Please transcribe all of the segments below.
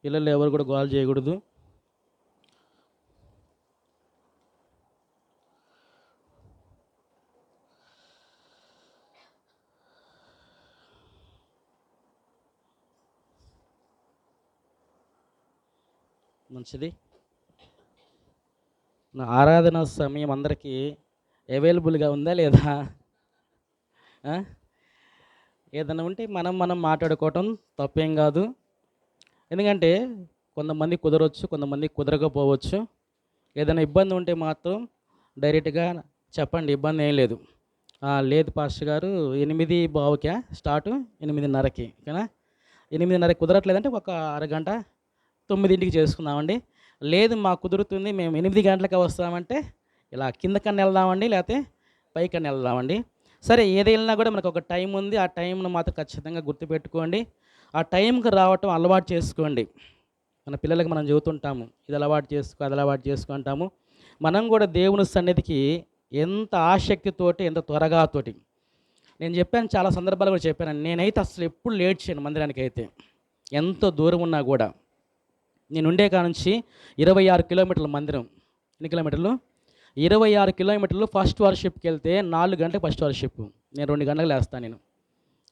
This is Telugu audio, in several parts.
పిల్లలు ఎవరు కూడా గోల చేయకూడదు. మంచిది. నా ఆరాధన సమయం అందరికీ అవైలబుల్గా ఉందా లేదా? ఏదైనా ఉంటే మనం మాట్లాడుకోవటం తప్పేం కాదు. ఎందుకంటే కొంతమంది కుదరవచ్చు, కొంతమంది కుదరకపోవచ్చు. ఏదైనా ఇబ్బంది ఉంటే మాత్రం డైరెక్ట్గా చెప్పండి, ఇబ్బంది ఏం లేదు. లేదు పాస్టర్ గారు 8:15కా స్టార్టు, 8:30కి ఓకేనా? 8:30కి కుదరట్లేదంటే ఒక అరగంట 9ంటికి చేసుకుందామండి. లేదు మాకు కుదురుతుంది, మేము 8 గంటలకే వస్తామంటే ఇలా కిందకన్నా వెళ్దామండి, లేకపోతే పైకన్నా వెళ్దామండి. సరే ఏది వెళ్ళినా కూడా మనకు ఒక టైం ఉంది. ఆ టైంను మాత్రం ఖచ్చితంగా గుర్తుపెట్టుకోండి. ఆ టైంకి రావటం అలవాటు చేసుకోండి. మన పిల్లలకి మనం చెబుతుంటాము, ఇది అలవాటు చేసుకో, అది అలవాటు చేసుకుంటాము. మనం కూడా దేవుని సన్నిధికి ఎంత ఆసక్తితోటి, ఎంత త్వరగాతోటి. నేను చెప్పాను, చాలా సందర్భాలు కూడా చెప్పాను. నేనైతే అసలు ఎప్పుడు లేట్ చేయను మందిరానికి అయితే, ఎంత దూరం ఉన్నా కూడా. నేను ఉండే కాడ నుంచి 26 కిలోమీటర్ల మందిరం. ఎన్ని కిలోమీటర్లు? 26 కిలోమీటర్లు. ఫస్ట్ వర్షిప్కి వెళ్తే 4 గంటలకు ఫస్ట్ వర్షిప్. నేను 2 గంటలకు లేస్తాను. నేను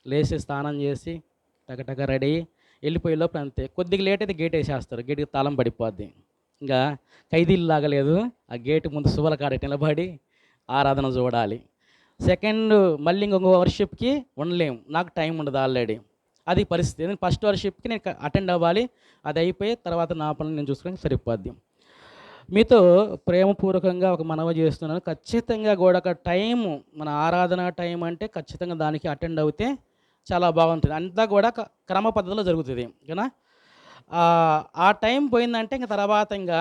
లేచి స్నానం చేసి టకటక రెడీ వెళ్ళిపోయే లోపల అంతే. కొద్దిగా లేట్ అయితే గేట్ వేసేస్తారు, గేట్కి తాళం పడిపోద్ది. ఇంకా ఖైదీలు లాగలేదు, ఆ గేటు ముందు సువల కాడ నిలబడి ఆరాధన చూడాలి. సెకండ్ మళ్ళీ ఇంకొక వర్షిప్కి ఉండలేము, నాకు టైం ఉండదు ఆల్రెడీ. అది పరిస్థితి. ఎందుకంటే ఫస్ట్ వర్షిప్కి నేను అటెండ్ అవ్వాలి. అది అయిపోయి తర్వాత నా పనులు నేను చూసుకోవడానికి సరిపోద్ది. మీతో ప్రేమపూర్వకంగా ఒక మనవి చేస్తున్నాను. ఖచ్చితంగా కూడా ఒక టైము, మన ఆరాధన టైం అంటే ఖచ్చితంగా దానికి అటెండ్ అవుతే చాలా బాగుంటుంది. అంతా కూడా క్రమ పద్ధతిలో జరుగుతుంది ఓకేనా? ఆ టైం పోయిందంటే ఇంక తర్వాత ఇంక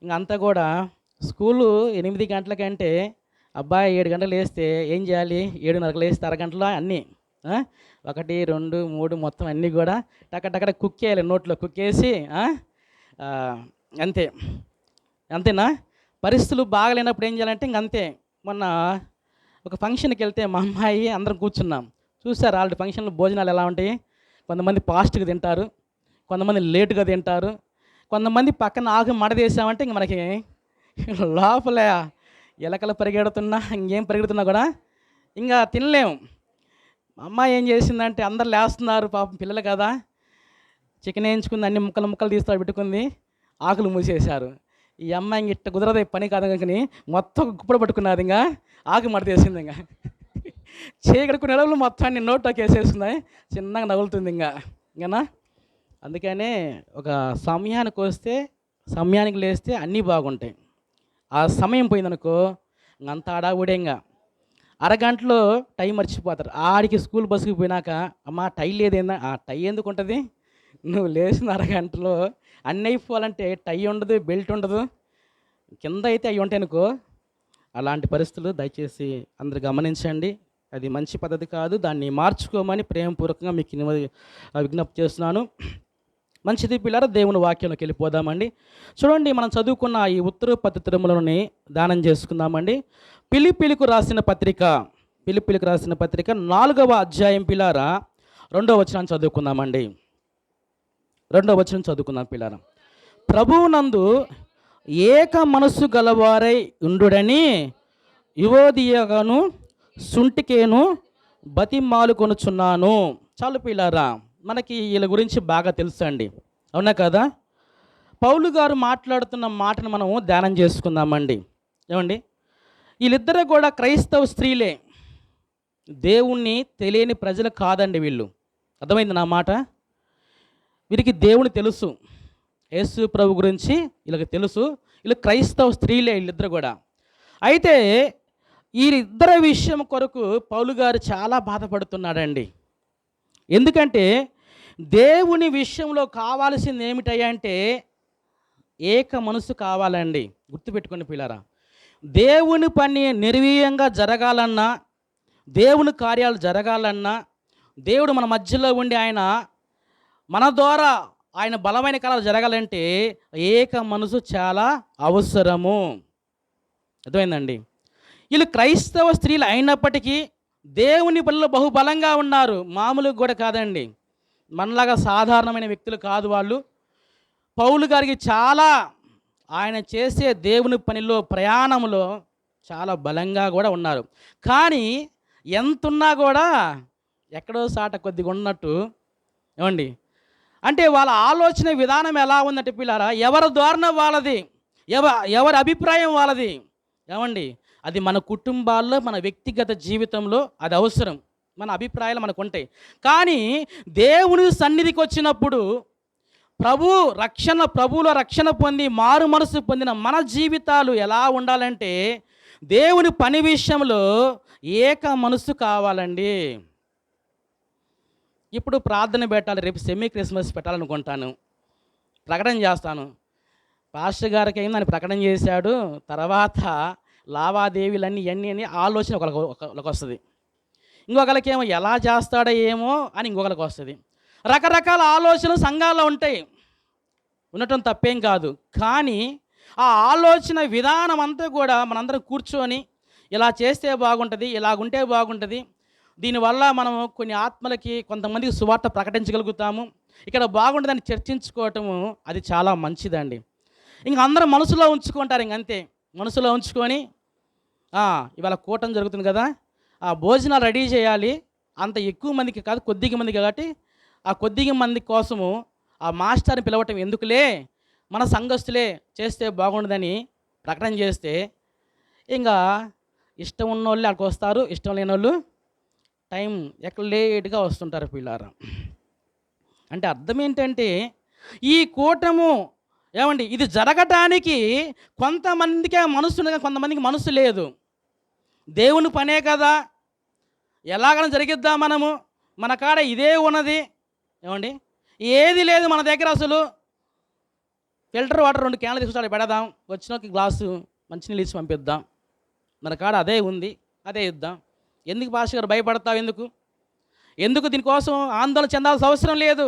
అంతా కూడా స్కూలు 8 గంటలకంటే అబ్బాయి 7 గంటలకు లేస్తే ఏం చేయాలి? 7:30కు లేస్తే అరగంటలో అన్నీ 1, 2, 3 మొత్తం అన్నీ కూడా టకటక కుక్కేయాలి, నోట్లో కుక్కేసి అంతే. అంతేనా? పరిస్థితులు బాగలేనప్పుడు ఏం చేయాలంటే ఇంక అంతే. మొన్న ఒక ఫంక్షన్కి వెళ్తే మా అమ్మాయి అందరం కూర్చున్నాం. చూసారు ఆల్రెడీ ఫంక్షన్లో భోజనాలు ఎలా ఉంటాయి? కొంతమంది ఫాస్ట్గా తింటారు, కొంతమంది లేటుగా తింటారు, కొంతమంది పక్కన ఆకు మడదేసామంటే ఇంక మనకి లోపల ఎలకలు పరిగెడుతున్నా ఇంకేం పరిగెడుతున్నా కూడా ఇంకా తినలేము. మా అమ్మాయి ఏం చేసిందంటే అందరు లేస్తున్నారు, పాపం పిల్లలు కదా, చికెన్ వేయించుకుంది, అన్ని ముక్కలు ముక్కలు తీస్తారు పెట్టుకుంది, ఆకులు మూసేశారు. ఈ అమ్మాయి ఇంక ఇట్ట కుదరదు, పని కాదు కానీ మొత్తం గుప్పలు పట్టుకున్నది, ఇంకా ఆకు మడతేసింది, ఇంకా చేయగడుకునే ఎడవలు మొత్తం అన్ని నోట్లోకి వేసేస్తుంది, చిన్నగా నవ్వులుతుంది ఇంకనా. అందుకనే ఒక సమయానికి వస్తే, సమయానికి లేస్తే అన్నీ బాగుంటాయి. ఆ సమయం పోయిందనుకో ఇంకంత అడావుడేంగా అరగంటలో టైం మర్చిపోతారు. ఆడికి స్కూల్ బస్సుకి పోయినాక అమ్మ టై లేదేందా? ఆ టై ఎందుకు ఉంటుంది? నువ్వు లేచిన అరగంటలో అన్నీ అయిపోవాలంటే టై ఉండదు, బెల్ట్ ఉండదు, కింద అయితే అవి ఉంటాయి అనుకో. అలాంటి పరిస్థితులు దయచేసి అందరు గమనించండి. అది మంచి పద్ధతి కాదు, దాన్ని మార్చుకోమని ప్రేమపూర్వకంగా మీకు విజ్ఞప్తి చేస్తున్నాను. మంచిది పిల్లరా, దేవుని వాక్యంలోకి వెళ్ళిపోదామండి. చూడండి, మనం చదువుకున్న ఈ ఉత్తరోపత్తి తిరుమలని ధ్యానం చేసుకుందామండి. ఫిలిప్పీలకు రాసిన పత్రిక 4వ అధ్యాయం పిల్లారా 2వ వచనం చదువుకుందామండి. 2వ వచనం చదువుకుందాం పిల్లారా. ప్రభువునందు ఏక మనస్సు గలవారై ఉండుడని యువోదియగాను సుంటికేను బతిమాలు కొనుచున్నాను. చాలు పిల్లారా, మనకి వీళ్ళ గురించి బాగా తెలుసు అండి, అవునా కదా? పౌలు గారు మాట్లాడుతున్న మాటను మనము ధ్యానం చేసుకుందామండి. ఏమండి, వీళ్ళిద్దరూ కూడా క్రైస్తవ స్త్రీలే, దేవుణ్ణి తెలియని ప్రజలు కాదండి వీళ్ళు. అర్థమైంది నా మాట? వీరికి దేవుని తెలుసు, యేసు ప్రభు గురించి వీళ్ళకి తెలుసు. వీళ్ళు క్రైస్తవ స్త్రీలే వీళ్ళిద్దరు కూడా. అయితే వీరిద్దరి విషయం కొరకు పౌలు గారు చాలా బాధపడుతున్నాడండి. ఎందుకంటే దేవుని విషయంలో కావాల్సింది ఏమిటయ్యా అంటే ఏక మనసు కావాలండి. గుర్తుపెట్టుకోండి పిల్లారా, దేవుని పని నిర్వీయంగా జరగాలన్నా, దేవుని కార్యాలు జరగాలన్నా, దేవుడు మన మధ్యలో ఉండి ఆయన మన ద్వారా ఆయన బలమైన కార్యాలు జరగాలంటే ఏక మనసు చాలా అవసరము. అర్థమైందండి? వీళ్ళు క్రైస్తవ స్త్రీలు అయినప్పటికీ దేవుని పనిలో బహుబలంగా ఉన్నారు. మామూలుగా కూడా కాదండి, మనలాగా సాధారణమైన వ్యక్తులు కాదు వాళ్ళు. పౌలు గారికి చాలా ఆయన చేసే దేవుని పనిలో ప్రయాణంలో చాలా బలంగా కూడా ఉన్నారు. కానీ ఎంతున్నా కూడా ఎక్కడో సాట కొద్దిగా ఉన్నట్టు ఏమండి, అంటే వాళ్ళ ఆలోచన విధానం ఎలా ఉందంటే పిల్లారా, ఎవరి ధోరణి వాళ్ళది, ఎవరి అభిప్రాయం వాళ్ళది. ఏమండి, అది మన కుటుంబాల్లో మన వ్యక్తిగత జీవితంలో అది అవసరం, మన అభిప్రాయాలు మనకు ఉంటాయి. కానీ దేవుని సన్నిధికి వచ్చినప్పుడు ప్రభువులో రక్షణ పొంది మారు మనసు పొందిన మన జీవితాలు ఎలా ఉండాలంటే దేవుని పని విషయంలో ఏక మనసు కావాలండి. ఇప్పుడు ప్రార్థన పెట్టాలి, రేపు సెమీ క్రిస్మస్ పెట్టాలనుకుంటాను, ప్రకటన చేస్తాను. పాస్టర్ గారికి అయింది అని ప్రకటన చేశాడు, తర్వాత లావాదేవీలన్నీ ఇవన్నీ అని ఆలోచన ఒకరికి వస్తుంది, ఇంకొకరికి ఏమో ఎలా చేస్తాడో ఏమో అని ఇంకొకరికి వస్తుంది. రకరకాల ఆలోచనలు సంఘాల్లో ఉంటాయి, ఉండటం తప్పేం కాదు. కానీ ఆ ఆలోచన విధానం అంతా కూడా మనందరం కూర్చొని ఇలా చేస్తే బాగుంటుంది, ఇలాగుంటే బాగుంటుంది, దీనివల్ల మనము కొన్ని ఆత్మలకి కొంతమందికి సువార్త ప్రకటించగలుగుతాము, ఇక్కడ బాగుంటుందని చర్చించుకోవటము అది చాలా మంచిదండి. ఇంక అందరూ మనసులో ఉంచుకుంటారు, ఇంకంతే మనసులో ఉంచుకొని ఇవాళ కూటం జరుగుతుంది కదా, ఆ భోజనాలు రెడీ చేయాలి, అంత ఎక్కువ మందికి కాదు కొద్దిగా మందికి, కాబట్టి ఆ కొద్దిగా మంది కోసము ఆ మాస్టర్ని పిలవటం ఎందుకులే, మన సంఘస్థులే చేస్తే బాగుండదని ప్రకటన చేస్తే ఇంకా ఇష్టం ఉన్న వాళ్ళు అక్కడికి వస్తారు, ఇష్టం లేని వాళ్ళు టైం ఎక్కడ లేట్గా వస్తుంటారు పిల్లారా. అంటే అర్థం ఏంటంటే ఈ కూటము ఏమండి, ఇది జరగటానికి కొంతమందికే మనసు ఉంది, కొంతమందికి మనసు లేదు. దేవుని పనే కదా, ఎలాగైనా జరిగిద్దాం, మన కాడ ఇదే ఉన్నది, ఏమండి ఏది లేదు మన దగ్గర, అసలు ఫిల్టర్ వాటర్ 2 క్యాన్లు తీసుకొచ్చి పెడదాం, వచ్చిన గ్లాసు మంచినీళ్ళు ఇచ్చి పంపిద్దాం, మన కాడ అదే ఉంది, అదే ఇద్దాం. ఎందుకు పాస్టర్ గారు భయపడతావు, ఎందుకు దీనికోసం ఆందోళన చెందాల్సిన అవసరం లేదు.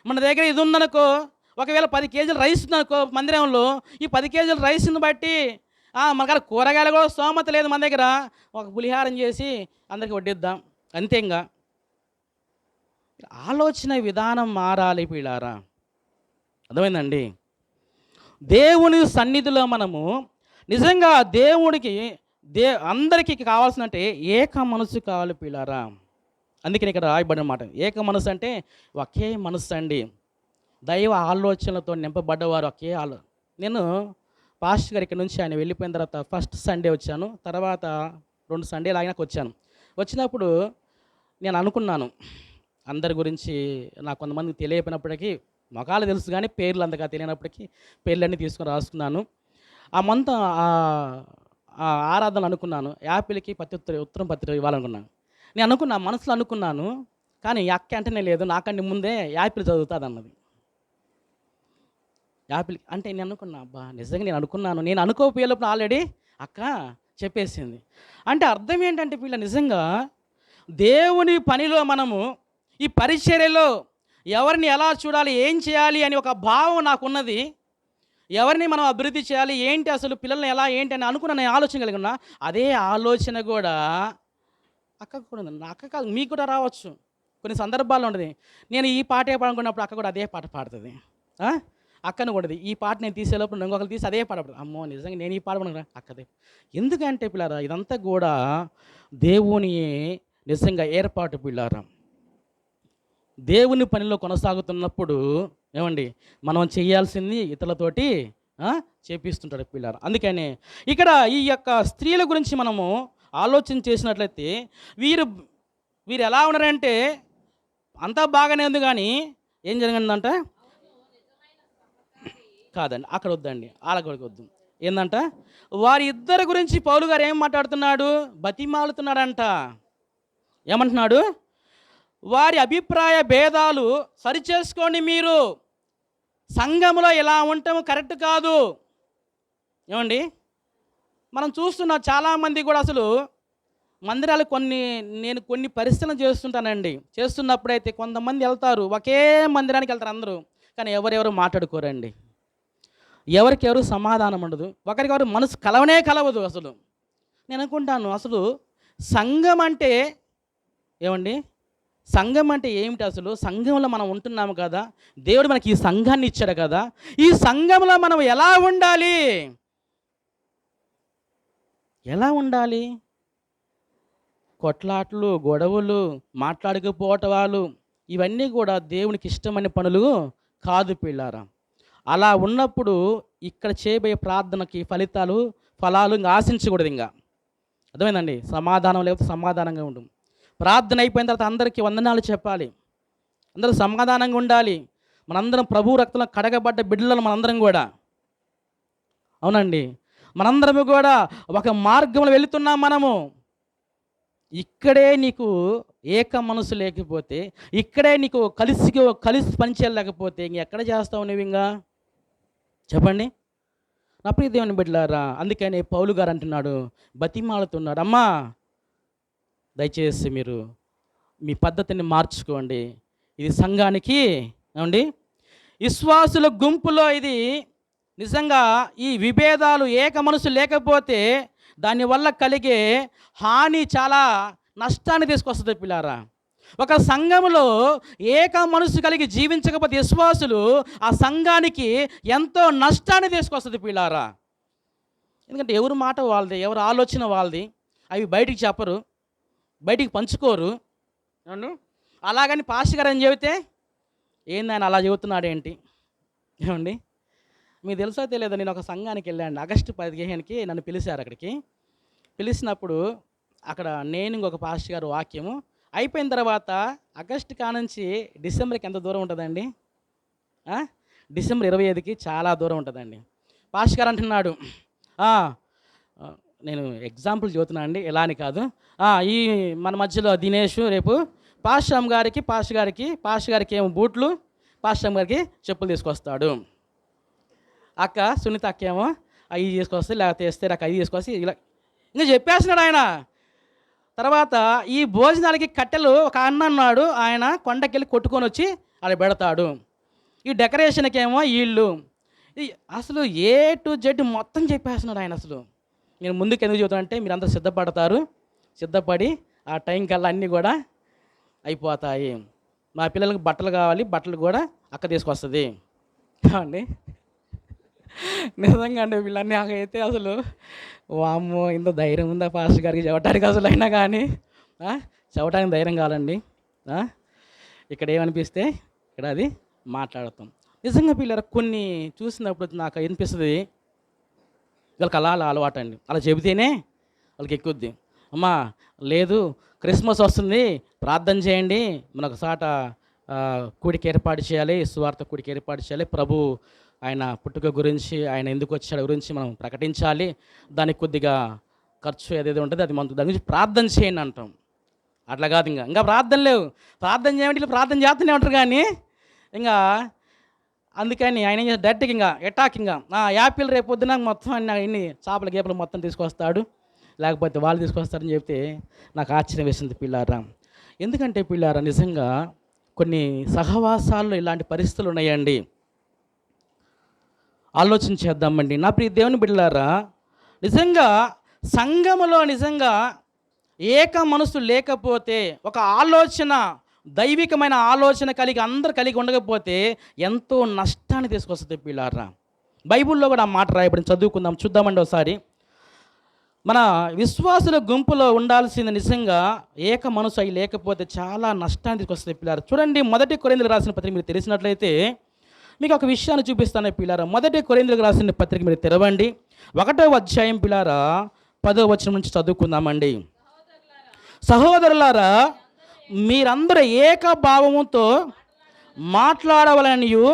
మన దగ్గర ఇది ఉందనుకో, ఒకవేళ 10 కేజీలు రైస్ ఉందనుకో మందిరంలో, ఈ 10 కేజీల రైస్ని బట్టి మన కాడ కూరగాయలు కూడా స్తోమత లేదు, మన దగ్గర ఒక పులిహారం చేసి అందరికీ వడ్డిద్దాం, అంతేంగా. ఆలోచన విధానం మారాలి పిల్లారా, అర్థమైందండి. దేవుని సన్నిధిలో మనము నిజంగా దేవుడికి అందరికీ కావాల్సినంటే ఏక మనసు కావాలి పిల్లారా. అందుకని ఇక్కడ రాయబడిన మాట ఏక మనసు అంటే ఒకే మనసు అండి, దైవ ఆలోచనలతో నింపబడ్డవారు ఒకే నేను పాస్టర్ గారి ఇక్కడ నుంచి ఆయన వెళ్ళిపోయిన తర్వాత ఫస్ట్ సండే వచ్చాను, తర్వాత 2 సండేలు ఆయనకు వచ్చాను. వచ్చినప్పుడు నేను అనుకున్నాను, అందరి గురించి నాకు కొంతమందికి తెలియకపోయినప్పటికీ మొఖాలు తెలుసు కానీ పేర్లు అంతగా తెలియనప్పటికీ పేర్లన్నీ తీసుకొని రాసుకున్నాను. ఆ మొత్తం ఆరాధన అనుకున్నాను, యాపిల్కి ఉత్తరం పత్రిక ఇవ్వాలనుకున్నాను. నేను అనుకున్నా, మనసులో అనుకున్నాను, కానీ అక్క అంటేనే లేదు, నాకంటే ముందే యాపిల్ చదువుతుంది అన్నది. యాపిల్ అంటే నేను అనుకున్నా, అబ్బా నిజంగా నేను అనుకున్నాను, నేను అనుకోపోయేటప్పుడు ఆల్రెడీ అక్క చెప్పేసింది. అంటే అర్థం ఏంటంటే వీళ్ళ నిజంగా దేవుని పనిలో మనము ఈ పరిచర్యలో ఎవరిని ఎలా చూడాలి, ఏం చేయాలి అని ఒక భావం నాకున్నది. ఎవరిని మనం అభివృద్ధి చేయాలి, ఏంటి అసలు పిల్లల్ని ఎలా ఏంటి అని అనుకున్న నేను ఆలోచన కలిగి ఉన్నా. అదే ఆలోచన కూడా అక్కకు కూడా ఉంది, అక్క కాదు మీకు కూడా రావచ్చు, కొన్ని సందర్భాల్లో ఉంటుంది. నేను ఈ పాటే పాడుకున్నప్పుడు అక్క కూడా అదే పాట పాడుతుంది, అక్కను కూడాది ఈ పాట నేను తీసేలోపు ఇంకొకరు తీసి అదే పాట పాడుతుంది. అమ్మో నిజంగా నేను ఈ పాట పాడుకున్నా అక్కదే. ఎందుకంటే పిల్లారా ఇదంతా కూడా దేవుని నిజంగా ఏర్పాటు పిల్లారా. దేవుని పనిలో కొనసాగుతున్నప్పుడు ఏమండి మనం చేయాల్సింది ఇతరులతోటి చేపిస్తుంటాడు పిల్లారా. అందుకని ఇక్కడ ఈ యొక్క స్త్రీల గురించి మనము ఆలోచన చేసినట్లయితే వీరు ఎలా ఉన్నారంటే అంతా బాగానే ఉంది, కానీ ఏం జరిగిందంట కాదండి, అక్కడ వద్దండి, ఆలగొడికి వద్దు. ఏందంట వారి ఇద్దరి గురించి పౌలు గారు ఏం మాట్లాడుతున్నాడు, బతిమాలుతున్నాడంట. ఏమంటున్నాడు, వారి అభిప్రాయ భేదాలు సరిచేసుకోండి, మీరు సంఘంలో ఎలా ఉంటామో కరెక్ట్ కాదు. ఏమండి మనం చూస్తున్న చాలామంది కూడా అసలు మందిరాలు నేను కొన్ని పరిశీలన చేస్తుంటానండి. చేస్తున్నప్పుడైతే కొంతమంది వెళ్తారు, ఒకే మందిరానికి వెళ్తారు అందరూ, కానీ ఎవరెవరు మాట్లాడుకోరండి, ఎవరికెవరు సమాధానం ఉండదు, ఒకరికెవరు మనసు కలవదు అసలు. నేను అనుకుంటాను అసలు సంఘం అంటే ఏమండి సంఘం అంటే ఏమిటి అసలు? సంఘంలో మనం ఉంటున్నాము కదా, దేవుడు మనకి ఈ సంఘాన్ని ఇచ్చాడు కదా, ఈ సంఘంలో మనం ఎలా ఉండాలి? ఎలా ఉండాలి? కొట్లాట్లు, గొడవలు, మాట్లాడకపోవటాలు ఇవన్నీ కూడా దేవునికి ఇష్టమైన పనులు కాదు పిల్లారా. అలా ఉన్నప్పుడు ఇక్కడ చేయబోయే ప్రార్థనకి ఫలాలు ఇంకా ఆశించకూడదు. ఇంకా అర్థమైందండి? సమాధానం లేకపోతే సమాధానంగా ఉండు. ప్రార్థన అయిపోయిన తర్వాత అందరికీ వందనాలు చెప్పాలి, అందరూ సమాధానంగా ఉండాలి. మనందరం ప్రభు రక్తంలో కడగబడ్డ బిడ్డలను మనందరం కూడా, అవునండి, మనందరము కూడా ఒక మార్గంలో వెళుతున్నాం. మనము ఇక్కడే నీకు ఏక మనసు లేకపోతే, ఇక్కడే నీకు కలిసి పనిచేయలేకపోతే ఇంకెక్కడ చేస్తావు నువ్వు? ఇంకా చెప్పండి నా ప్రియ దేవుని బిడ్డలారా. అందుకని పౌలు గారు అంటున్నాడు, బతిమాలుతున్నాడు, అమ్మా దయచేసి మీరు మీ పద్ధతిని మార్చుకోండి. ఇది సంఘానికి ఏమండి, విశ్వాసుల గుంపులో ఇది నిజంగా ఈ విభేదాలు ఏక మనసు లేకపోతే దానివల్ల కలిగే హాని చాలా నష్టాన్ని తీసుకొస్తుంది పిల్లారా. ఒక సంఘంలో ఏక మనసు కలిగి జీవించకపోతే విశ్వాసులు ఆ సంఘానికి ఎంతో నష్టాన్ని తీసుకొస్తుంది పిల్లారా. ఎందుకంటే ఎవరి మాట వాళ్ళది, ఎవరి ఆలోచన వాళ్ళది, అవి బయటికి చెప్పరు, బయటికి పంచుకోరు. అవును, అలాగని పాస్టర్ గారు అని చెబితే ఏంది ఆయన అలా చెబుతున్నాడు ఏంటి? ఏమండి, మీకు తెలుసో తెలియదు, నేను ఒక సంఘానికి వెళ్ళాను. ఆగస్టు 15కి నన్ను పిలిచారు. అక్కడికి పిలిచినప్పుడు అక్కడ నేను ఇంకొక పాస్టర్ గారు వాక్యము అయిపోయిన తర్వాత ఆగస్టు కానుంచి డిసెంబర్కి ఎంత దూరం ఉంటుందండి? డిసెంబర్ 25కి చాలా దూరం ఉంటుందండి. పాస్టర్ గారు అంటున్నాడు, నేను ఎగ్జాంపుల్ చెబుతున్నా అండి, ఎలా అని కాదు. ఈ మన మధ్యలో దినేష్ రేపు పాస్టర్ గారికి ఏమో బూట్లు, పాస్టర్ గారికి చెప్పులు తీసుకొస్తాడు. అక్క సునీత అక్క ఏమో అవి తీసుకొస్తే, లేకపోతే వేస్తే నాకు అవి తీసుకొస్తే ఇలా ఇంకా చెప్పేస్తున్నాడు ఆయన. తర్వాత ఈ భోజనాలకి కట్టెలు ఒక అన్న అన్నాడు, ఆయన కొండకెళ్ళి కొట్టుకొని వచ్చి అలా పెడతాడు. ఈ డెకరేషన్కి ఏమో వీళ్ళు, అసలు ఏ టు జెడ్ మొత్తం చెప్పేస్తున్నాడు ఆయన. అసలు నేను ముందుకు ఎందుకు చెబుతానంటే మీరంతా సిద్ధపడి ఆ టైం కల్లా అన్నీ కూడా అయిపోతాయి. మా పిల్లలకు బట్టలు కావాలి, బట్టలు కూడా అక్క తీసుకొస్తుంది కావండి. నిజంగా అండి, వీళ్ళన్నీ అయితే అసలు వామ్మో ఇంత ధైర్యం ఉందా పాస్టర్ గారికి చెప్పడానికి? అసలు అయినా కానీ చెప్పడానికి ధైర్యం కావాలండి. ఇక్కడ ఏమనిపిస్తే ఇక్కడ అది మాట్లాడతాం. నిజంగా పిల్లలు కొన్ని చూసినప్పుడు నాకు అనిపిస్తుంది, వీళ్ళకి అలా అలవాటు అండి, అలా చెబితేనే వాళ్ళకి ఎక్కుద్ది. అమ్మా లేదు క్రిస్మస్ వస్తుంది, ప్రార్థన చేయండి, మనకు సాట కూడికి ఏర్పాటు చేయాలి, సువార్త కూడికి ఏర్పాటు చేయాలి, ప్రభు ఆయన పుట్టుక గురించి, ఆయన ఎందుకు వచ్చాడు గురించి మనం ప్రకటించాలి, దానికి కొద్దిగా ఖర్చు ఏదేదో ఉంటుంది అది మనకు దాని గురించి ప్రార్థన చేయండి అంటాం. అట్లా కాదు, ఇంకా ప్రార్థన లేవు, ప్రార్థన చేయమంటే ప్రార్థన చేస్తూనే ఉంటారు. కానీ ఇంకా అందుకని ఆయన ఏం చేస్తాడు, డైరెక్ట్గా ఇంకా అటాక్, ఇంకా యాపిల్ రేపు పొద్దున మొత్తం అన్ని చేపల గేపలు మొత్తం తీసుకొస్తాడు, లేకపోతే వాళ్ళు తీసుకొస్తారని చెప్తే నాకు ఆశ్చర్యం వేసింది పిల్లారా. ఎందుకంటే పిల్లారా, నిజంగా కొన్ని సహవాసాల్లో ఇలాంటి పరిస్థితులు ఉన్నాయండి. ఆలోచన చేద్దామండి నా ప్రియ దేవుని బిడ్డలారా. నిజంగా సంఘములో నిజంగా ఏక మనసు లేకపోతే, ఒక ఆలోచన దైవికమైన ఆలోచన అందరూ కలిగి ఉండకపోతే ఎంతో నష్టాన్ని తీసుకొస్తుంది పిల్లారా. బైబిల్లో కూడా ఆ మాట రాయబడి చదువుకుందాం, చూద్దామండి ఒకసారి. మన విశ్వాసుల గుంపులో ఉండాల్సింది నిజంగా ఏక మనసు అయి లేకపోతే చాలా నష్టాన్ని తీసుకొస్తుంది పిల్లారా. చూడండి, 1 కొరింథీయులకు రాసిన పత్రిక మీరు తెలిసినట్లయితే మీకు ఒక విషయాన్ని చూపిస్తాను పిల్లారా. 1 కొరింథీయులకు రాసిన పత్రిక మీరు తెరవండి, 1వ అధ్యాయం పిల్లారా 10వ వచనం నుంచి చదువుకుందామండి. సహోదరులారా, మీరందరూ ఏకభావముతో మాట్లాడవలనియు,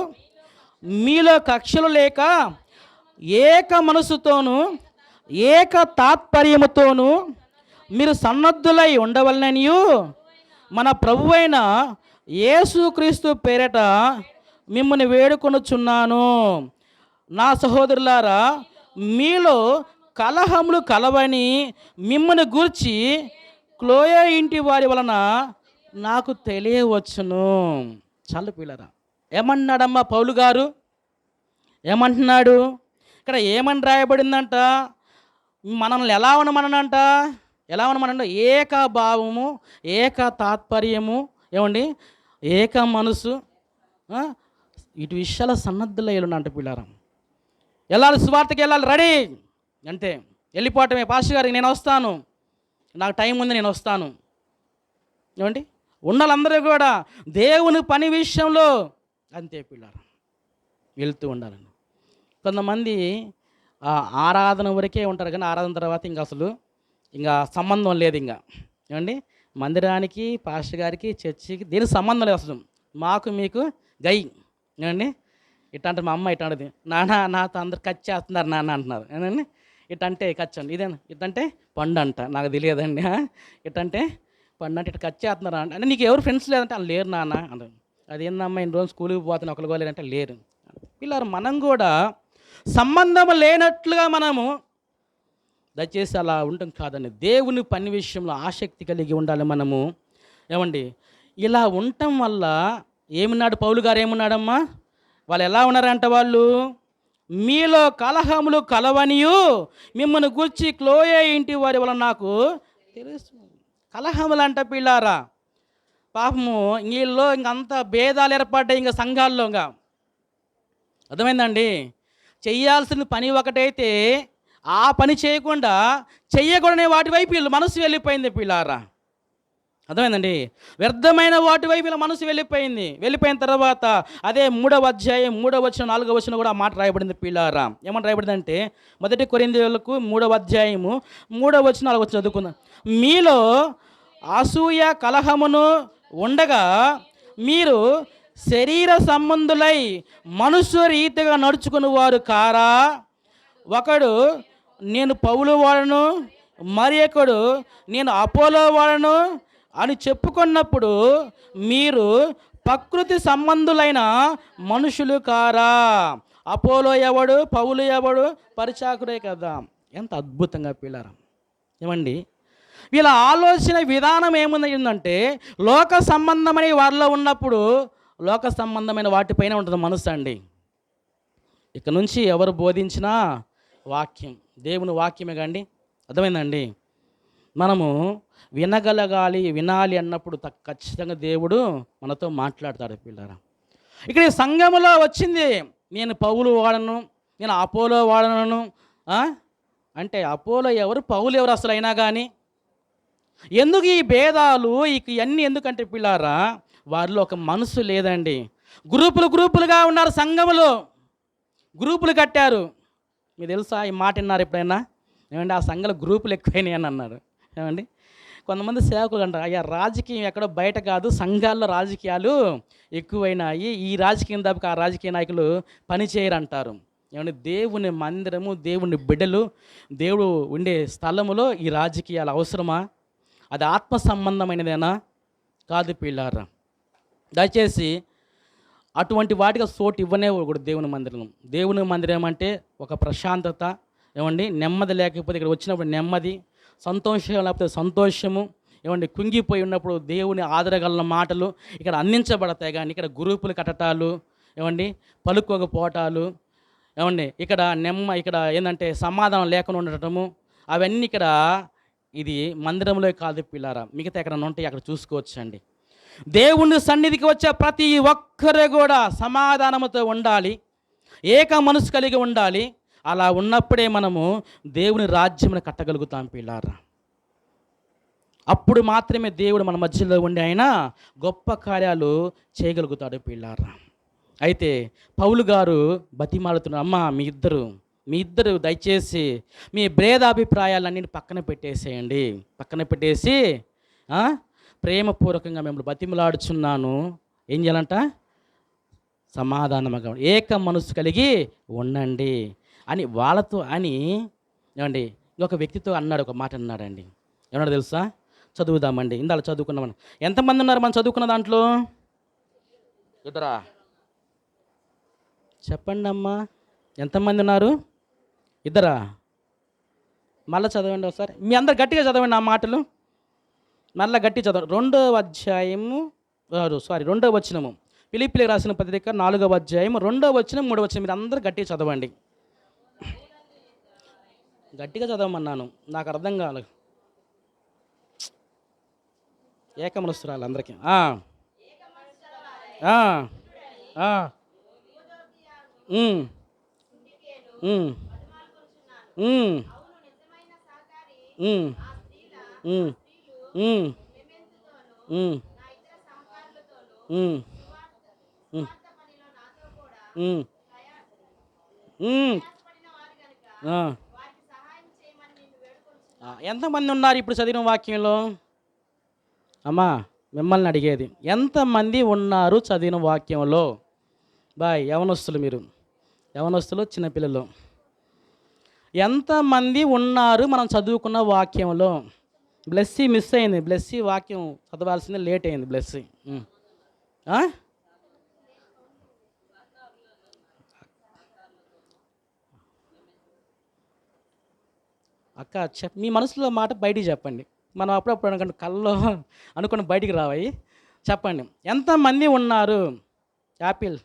మీలో కక్షలు లేక ఏక మనసుతోనూ ఏక తాత్పర్యముతోనూ మీరు సన్నద్ధులై ఉండవలననియు, మన ప్రభువైన యేసుక్రీస్తు పేరట మిమ్మల్ని వేడుకొనుచున్నాను. నా సహోదరులారా, మీలో కలహములు కలవని మిమ్మల్ని గూర్చి క్లోయే ఇంటి వారి వలన నాకు తెలియవచ్చును. చాలు పిల్లరా, ఏమన్నాడమ్మా పౌలు గారు? ఏమంటున్నాడు ఇక్కడ? ఏమని రాయబడిందంట? మనల్ని ఎలా ఉండమనంట? ఏక భావము, ఏక తాత్పర్యము, ఏమండి, ఏక మనసు, ఆ, ఇటు విషయాల సన్నద్ధులు అయ్యాలంట పిల్లారా. వెళ్ళాలి, సువార్తకి వెళ్ళాలి, రెడీ అంతే, వెళ్ళిపోవటమే. పాస్టర్ గారికి నేను వస్తాను, నాకు టైం ఉంది, నేను వస్తాను. ఏమండి, ఉన్నోళ్ళందరూ కూడా దేవుని పని విషయంలో అంతే పిల్లారా, వెళ్తూ ఉండాలండి. కొంతమంది ఆరాధన వరకే ఉంటారు, కానీ ఆరాధన తర్వాత ఇంకా అసలు ఇంకా సంబంధం లేదు. ఇంకా ఏమండి, మందిరానికి, పాస్టర్ గారికి, చర్చికి దేనికి సంబంధం లేదు అసలు. మాకు మీకు గై. ఏమండి, ఇట్లా అంటే మా అమ్మ ఇట్లా అంటది, నాన్న నాతో అందరు కట్ చేస్తున్నారు నాన్న అంటున్నారు. ఏనండి, ఇటంటే కచ్చండి, ఇదేనా ఇటంటే పండు అంట, నాకు తెలియదండి. ఇటంటే పండు అంటే ఇట్లా కట్ చేస్తున్నారు అంటే నీకు ఎవరు ఫ్రెండ్స్ లేదంటే వాళ్ళు లేరు నాన్న అంటారు. అదేందమ్మా ఇన్ని రోజు స్కూల్కి పోతాను ఒకరు పోలేదంటే లేరు. పిల్లలు మనం కూడా సంబంధం లేనట్లుగా మనము దయచేసి అలా ఉండటం కాదండి. దేవుని పని విషయంలో ఆసక్తి కలిగి ఉండాలి మనము. ఏమండి, ఇలా ఉండటం వల్ల ఏమన్నాడు పౌలు గారు, ఏమన్నాడమ్మా, వాళ్ళు ఎలా ఉన్నారంట, వాళ్ళు మీలో కలహములు కలవనియు మిమ్మల్ని గూర్చి క్లోయే ఇంటి వారి వల్ల నాకు తెలుసు. కలహములు అంట పిల్లారా, పాపము వీళ్ళలో ఇంకంతా భేదాలు ఏర్పడ్డాయి ఇంకా సంఘాల్లో. ఇంకా అర్థమైందండి, చెయ్యాల్సిన పని ఒకటైతే ఆ పని చేయకుండా చెయ్యకూడనే వాటి వైపు వీళ్ళు మనసు వెళ్ళిపోయింది పిల్లారా. అర్థమైందండి, వ్యర్థమైన వాటి వైపు వీళ్ళ మనసు వెళ్ళిపోయిన తర్వాత అదే 3వ అధ్యాయం 3వ వచనం 4వ వచనం కూడా ఆ మాట రాయబడింది పిల్లారా. ఏమని రాయబడిందంటే, 1 కొరింథీయులకు 3వ అధ్యాయము 3వ వచనం 4వ వచనం చదువుకుందాం. మీలో అసూయ కలహమును ఉండగా మీరు శరీర సంబంధులై మనుష్య రీతిగా నడుచుకుని వారు కారా? ఒకడు నేను పౌలు వాడను, మరి ఒకడు నేను అపోలో వాడను అని చెప్పుకున్నప్పుడు మీరు ప్రకృతి సంబంధులైన మనుషులు కారా? అపోలో ఎవడు, పౌలు ఎవడు, పరిచాకుడే కదా. ఎంత అద్భుతంగా పిల్లారా. ఏమండి, వీళ్ళ ఆలోచన విధానం ఏముందంటే లోక సంబంధమైన వారిలో ఉన్నప్పుడు లోక సంబంధమైన వాటిపైన ఉంటుంది మనసు అండి. ఇక నుంచి ఎవరు బోధించినా వాక్యం, దేవుని వాక్యమే కాండి. అర్థమైందండి, మనము వినాలి అన్నప్పుడు ఖచ్చితంగా దేవుడు మనతో మాట్లాడతాడు పిల్లారా. ఇక్కడ ఈ సంఘములో వచ్చింది, నేను పౌలు వాడను, నేను అపోలో వాడను అంటే అపోలో ఎవరు, పౌలు ఎవరు అసలు అయినా కానీ? ఎందుకు ఈ భేదాలు, ఇవన్నీ ఎందుకంటే పిల్లారా, వారిలో ఒక మనసు లేదండి. గ్రూపులుగా ఉన్నారు సంఘములో, గ్రూపులు కట్టారు. మీకు తెలుసా, ఈ మాట విన్నారు ఎప్పుడైనా? ఏమండి, ఆ సంఘాల గ్రూపులు ఎక్కువైనాయి అని అన్నారు. ఏమండి, కొంతమంది సేవకులు అంటారు, అయ్యా రాజకీయం ఎక్కడో బయట కాదు, సంఘాల్లో రాజకీయాలు ఎక్కువైనాయి, ఈ రాజకీయం తప్ప ఆ రాజకీయ నాయకులు పని చేయరంటారు. ఏమంటే దేవుని మందిరము, దేవుని బిడ్డలు, దేవుడు ఉండే స్థలములో ఈ రాజకీయాలు అవసరమా? అది ఆత్మ సంబంధమైనదేనా? కాదు పిల్లారా. దయచేసి అటువంటి వాటికి చోటు ఇవ్వనే కూడా దేవుని మందిరం. దేవుని మందిరం అంటే ఒక ప్రశాంతత, ఏమండి, నెమ్మది లేకపోతే ఇక్కడ వచ్చినప్పుడు నెమ్మది, సంతోషం లేకపోతే సంతోషము, ఏమండి, కుంగిపోయి ఉన్నప్పుడు దేవుని ఆదరగల మాటలు ఇక్కడ అందించబడతాయి. కానీ ఇక్కడ గ్రూపులు కట్టటాలు, ఏమండి, పలుకోకపోవటాలు, ఏమండి, ఇక్కడ ఏంటంటే సమాధానం లేకుండా ఉండటము, అవన్నీ ఇక్కడ ఇది మందిరంలో కాదు పిల్లారా. మిగతా ఎక్కడన్నా ఉంటే అక్కడ చూసుకోవచ్చండి. దేవుని సన్నిధికి వచ్చే ప్రతి ఒక్కరు కూడా సమాధానంతో ఉండాలి, ఏక మనసు కలిగి ఉండాలి. అలా ఉన్నప్పుడే మనము దేవుని రాజ్యమును కట్టగలుగుతాం పిల్లారా. అప్పుడు మాత్రమే దేవుడు మన మధ్యలో ఉండి ఆయన గొప్ప కార్యాలు చేయగలుగుతాడు పిల్లారా. అయితే పౌలు గారు బతిమాలుతున్నారు, అమ్మ మీ ఇద్దరు దయచేసి మీ భేదాభిప్రాయాలన్నింటినీ పక్కన పెట్టేసేయండి, పక్కన పెట్టేసి ప్రేమపూర్వకంగా మిమ్మల్ని బతిమలాడుచున్నాను, ఏం చేయాలంట, సమాధానంగా ఏక మనసు కలిగి ఉండండి అని వాళ్ళతో అని. ఏమండి, ఇంకొక వ్యక్తితో అన్నాడు, ఒక మాట అన్నాడండి. ఏమన్నా తెలుసా? చదువుదామండి, ఇందాక చదువుకున్నామని. ఎంతమంది ఉన్నారు మనం చదువుకున్న దాంట్లో? ఇద్దరా? చెప్పండి అమ్మా, ఎంతమంది ఉన్నారు? ఇద్దరా? మళ్ళీ చదవండి ఒకసారి, మీ అందరు గట్టిగా చదవండి ఆ మాటలు, మళ్ళీ గట్టి చదవండి. 2వ వచనము, ఫిలిప్పీయులకు రాసిన పత్రిక 4వ అధ్యాయం 2వ వచనం 3వ వచనం, మీరు అందరూ గట్టిగా చదవండి. గట్టిగా చదవమన్నాను, నాకు అర్థం కాలేదు. ఏకమనస్తురాలు అందరికీ. ఆ, ఆ, ఉమ్, ఉమ్, ఉమ్, ఉమ్, ఉమ్, ఉమ్, ఉమ్, ఉమ్, ఉమ్, ఉమ్, ఉమ్, ఆ. ఎంతమంది ఉన్నారు ఇప్పుడు చదివిన వాక్యంలో? అమ్మా, మిమ్మల్ని అడిగేది, ఎంతమంది ఉన్నారు చదివిన వాక్యంలో? బాయ్ యవనస్తులు, మీరు యవనస్తులు, చిన్నపిల్లలు, ఎంతమంది ఉన్నారు మనం చదువుకున్న వాక్యంలో? బ్లెస్సీ మిస్ అయింది. బ్లెస్సీ వాక్యం చదవాల్సింది లేట్ అయింది. బ్లెస్సీ ఆ? అక్క మీ మనసులో మాట బయటికి చెప్పండి. మనం అప్పుడప్పుడు అనుకోండి కళ్ళలో అనుకుని బయటికి రావాయి. చెప్పండి, ఎంతమంది ఉన్నారు? యాపిల్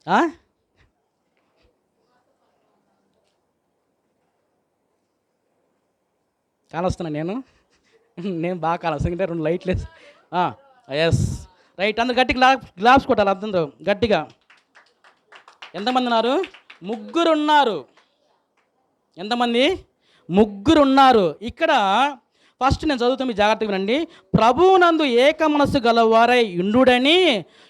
ఆ? కానొస్తున్నా నేను బాగా కానొస్తాను. ఇంకా రెండు లైట్లు వేసి ఎస్ రైట్. అందరు గట్టిగా గ్లాప్స్ కొట్టాలి. అందరూ గట్టిగా. ఎంతమంది ఉన్నారు? ముగ్గురు ఉన్నారు. ఎంతమంది? ముగ్గురు ఉన్నారు. ఇక్కడ ఫస్ట్ నేను చదువుతాను, మీ జాగ్రత్తగా వినండి. ప్రభువునందు ఏక మనస్సు గలవారై ఇండుడని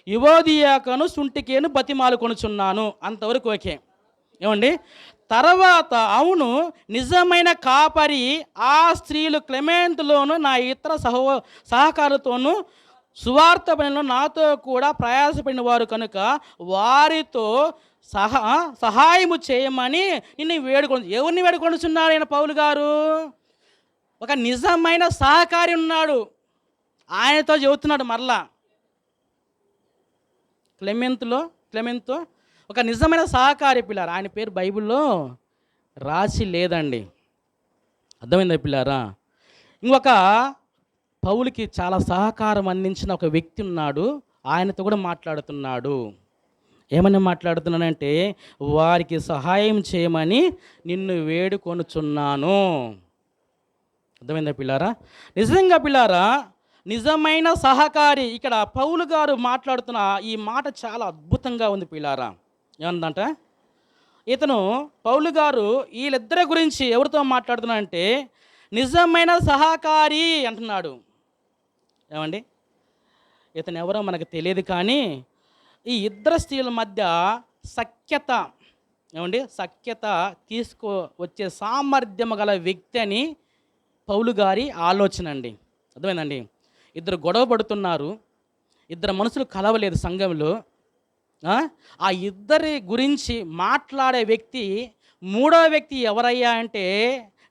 యువోదియాకను సుంటికేను బతిమాలు కొనుచున్నాను. అంతవరకు ఓకే. ఏమండి? తర్వాత అవును, నిజమైన కాపరి ఆ స్త్రీలు క్లెమెంట్లోను నా ఇతర సహకారులతోనూ సువార్త పనిలో నాతో కూడా ప్రయాసపడిన వారు కనుక వారితో సహాయము చేయమని నిన్ను ఎవరిని వేడుకొనుచున్నాడు ఆయన పౌలు గారు? ఒక నిజమైన సహకారి ఉన్నాడు, ఆయనతో చెబుతున్నాడు మరలా. క్లెమెంతో ఒక నిజమైన సహకారి పిల్లారా. ఆయన పేరు బైబిల్లో రాసి లేదండి. అర్థమైందా పిల్లారా? ఇంకొక పౌలుకి చాలా సహకారం అందించిన ఒక వ్యక్తి ఉన్నాడు, ఆయనతో కూడా మాట్లాడుతున్నాడు. ఏమని మాట్లాడుతున్నానంటే, వారికి సహాయం చేయమని నిన్ను వేడుకొనుచున్నాను. అర్థమైందా పిల్లారా? నిజంగా పిల్లారా, నిజమైన సహకారి. ఇక్కడ పౌలు గారు మాట్లాడుతున్న ఈ మాట చాలా అద్భుతంగా ఉంది పిల్లారా. ఏమందంట, ఇతను పౌలు గారు వీళ్ళిద్దరి గురించి ఎవరితో మాట్లాడుతున్నాడంటే నిజమైన సహకారి అంటున్నాడు. ఏమండి, ఇతను ఎవరో మనకు తెలియదు, కానీ ఈ ఇద్దరు స్త్రీల మధ్య సఖ్యత, ఏమండి, సఖ్యత వచ్చే సామర్థ్యం గల వ్యక్తి అని పౌలు గారి ఆలోచన అండి. అర్థమైందండి? ఇద్దరు గొడవ పడుతున్నారు, ఇద్దరు మనుషులు కలవలేదు సంఘంలో. ఆ ఇద్దరి గురించి మాట్లాడే వ్యక్తి, మూడో వ్యక్తి ఎవరయ్యా అంటే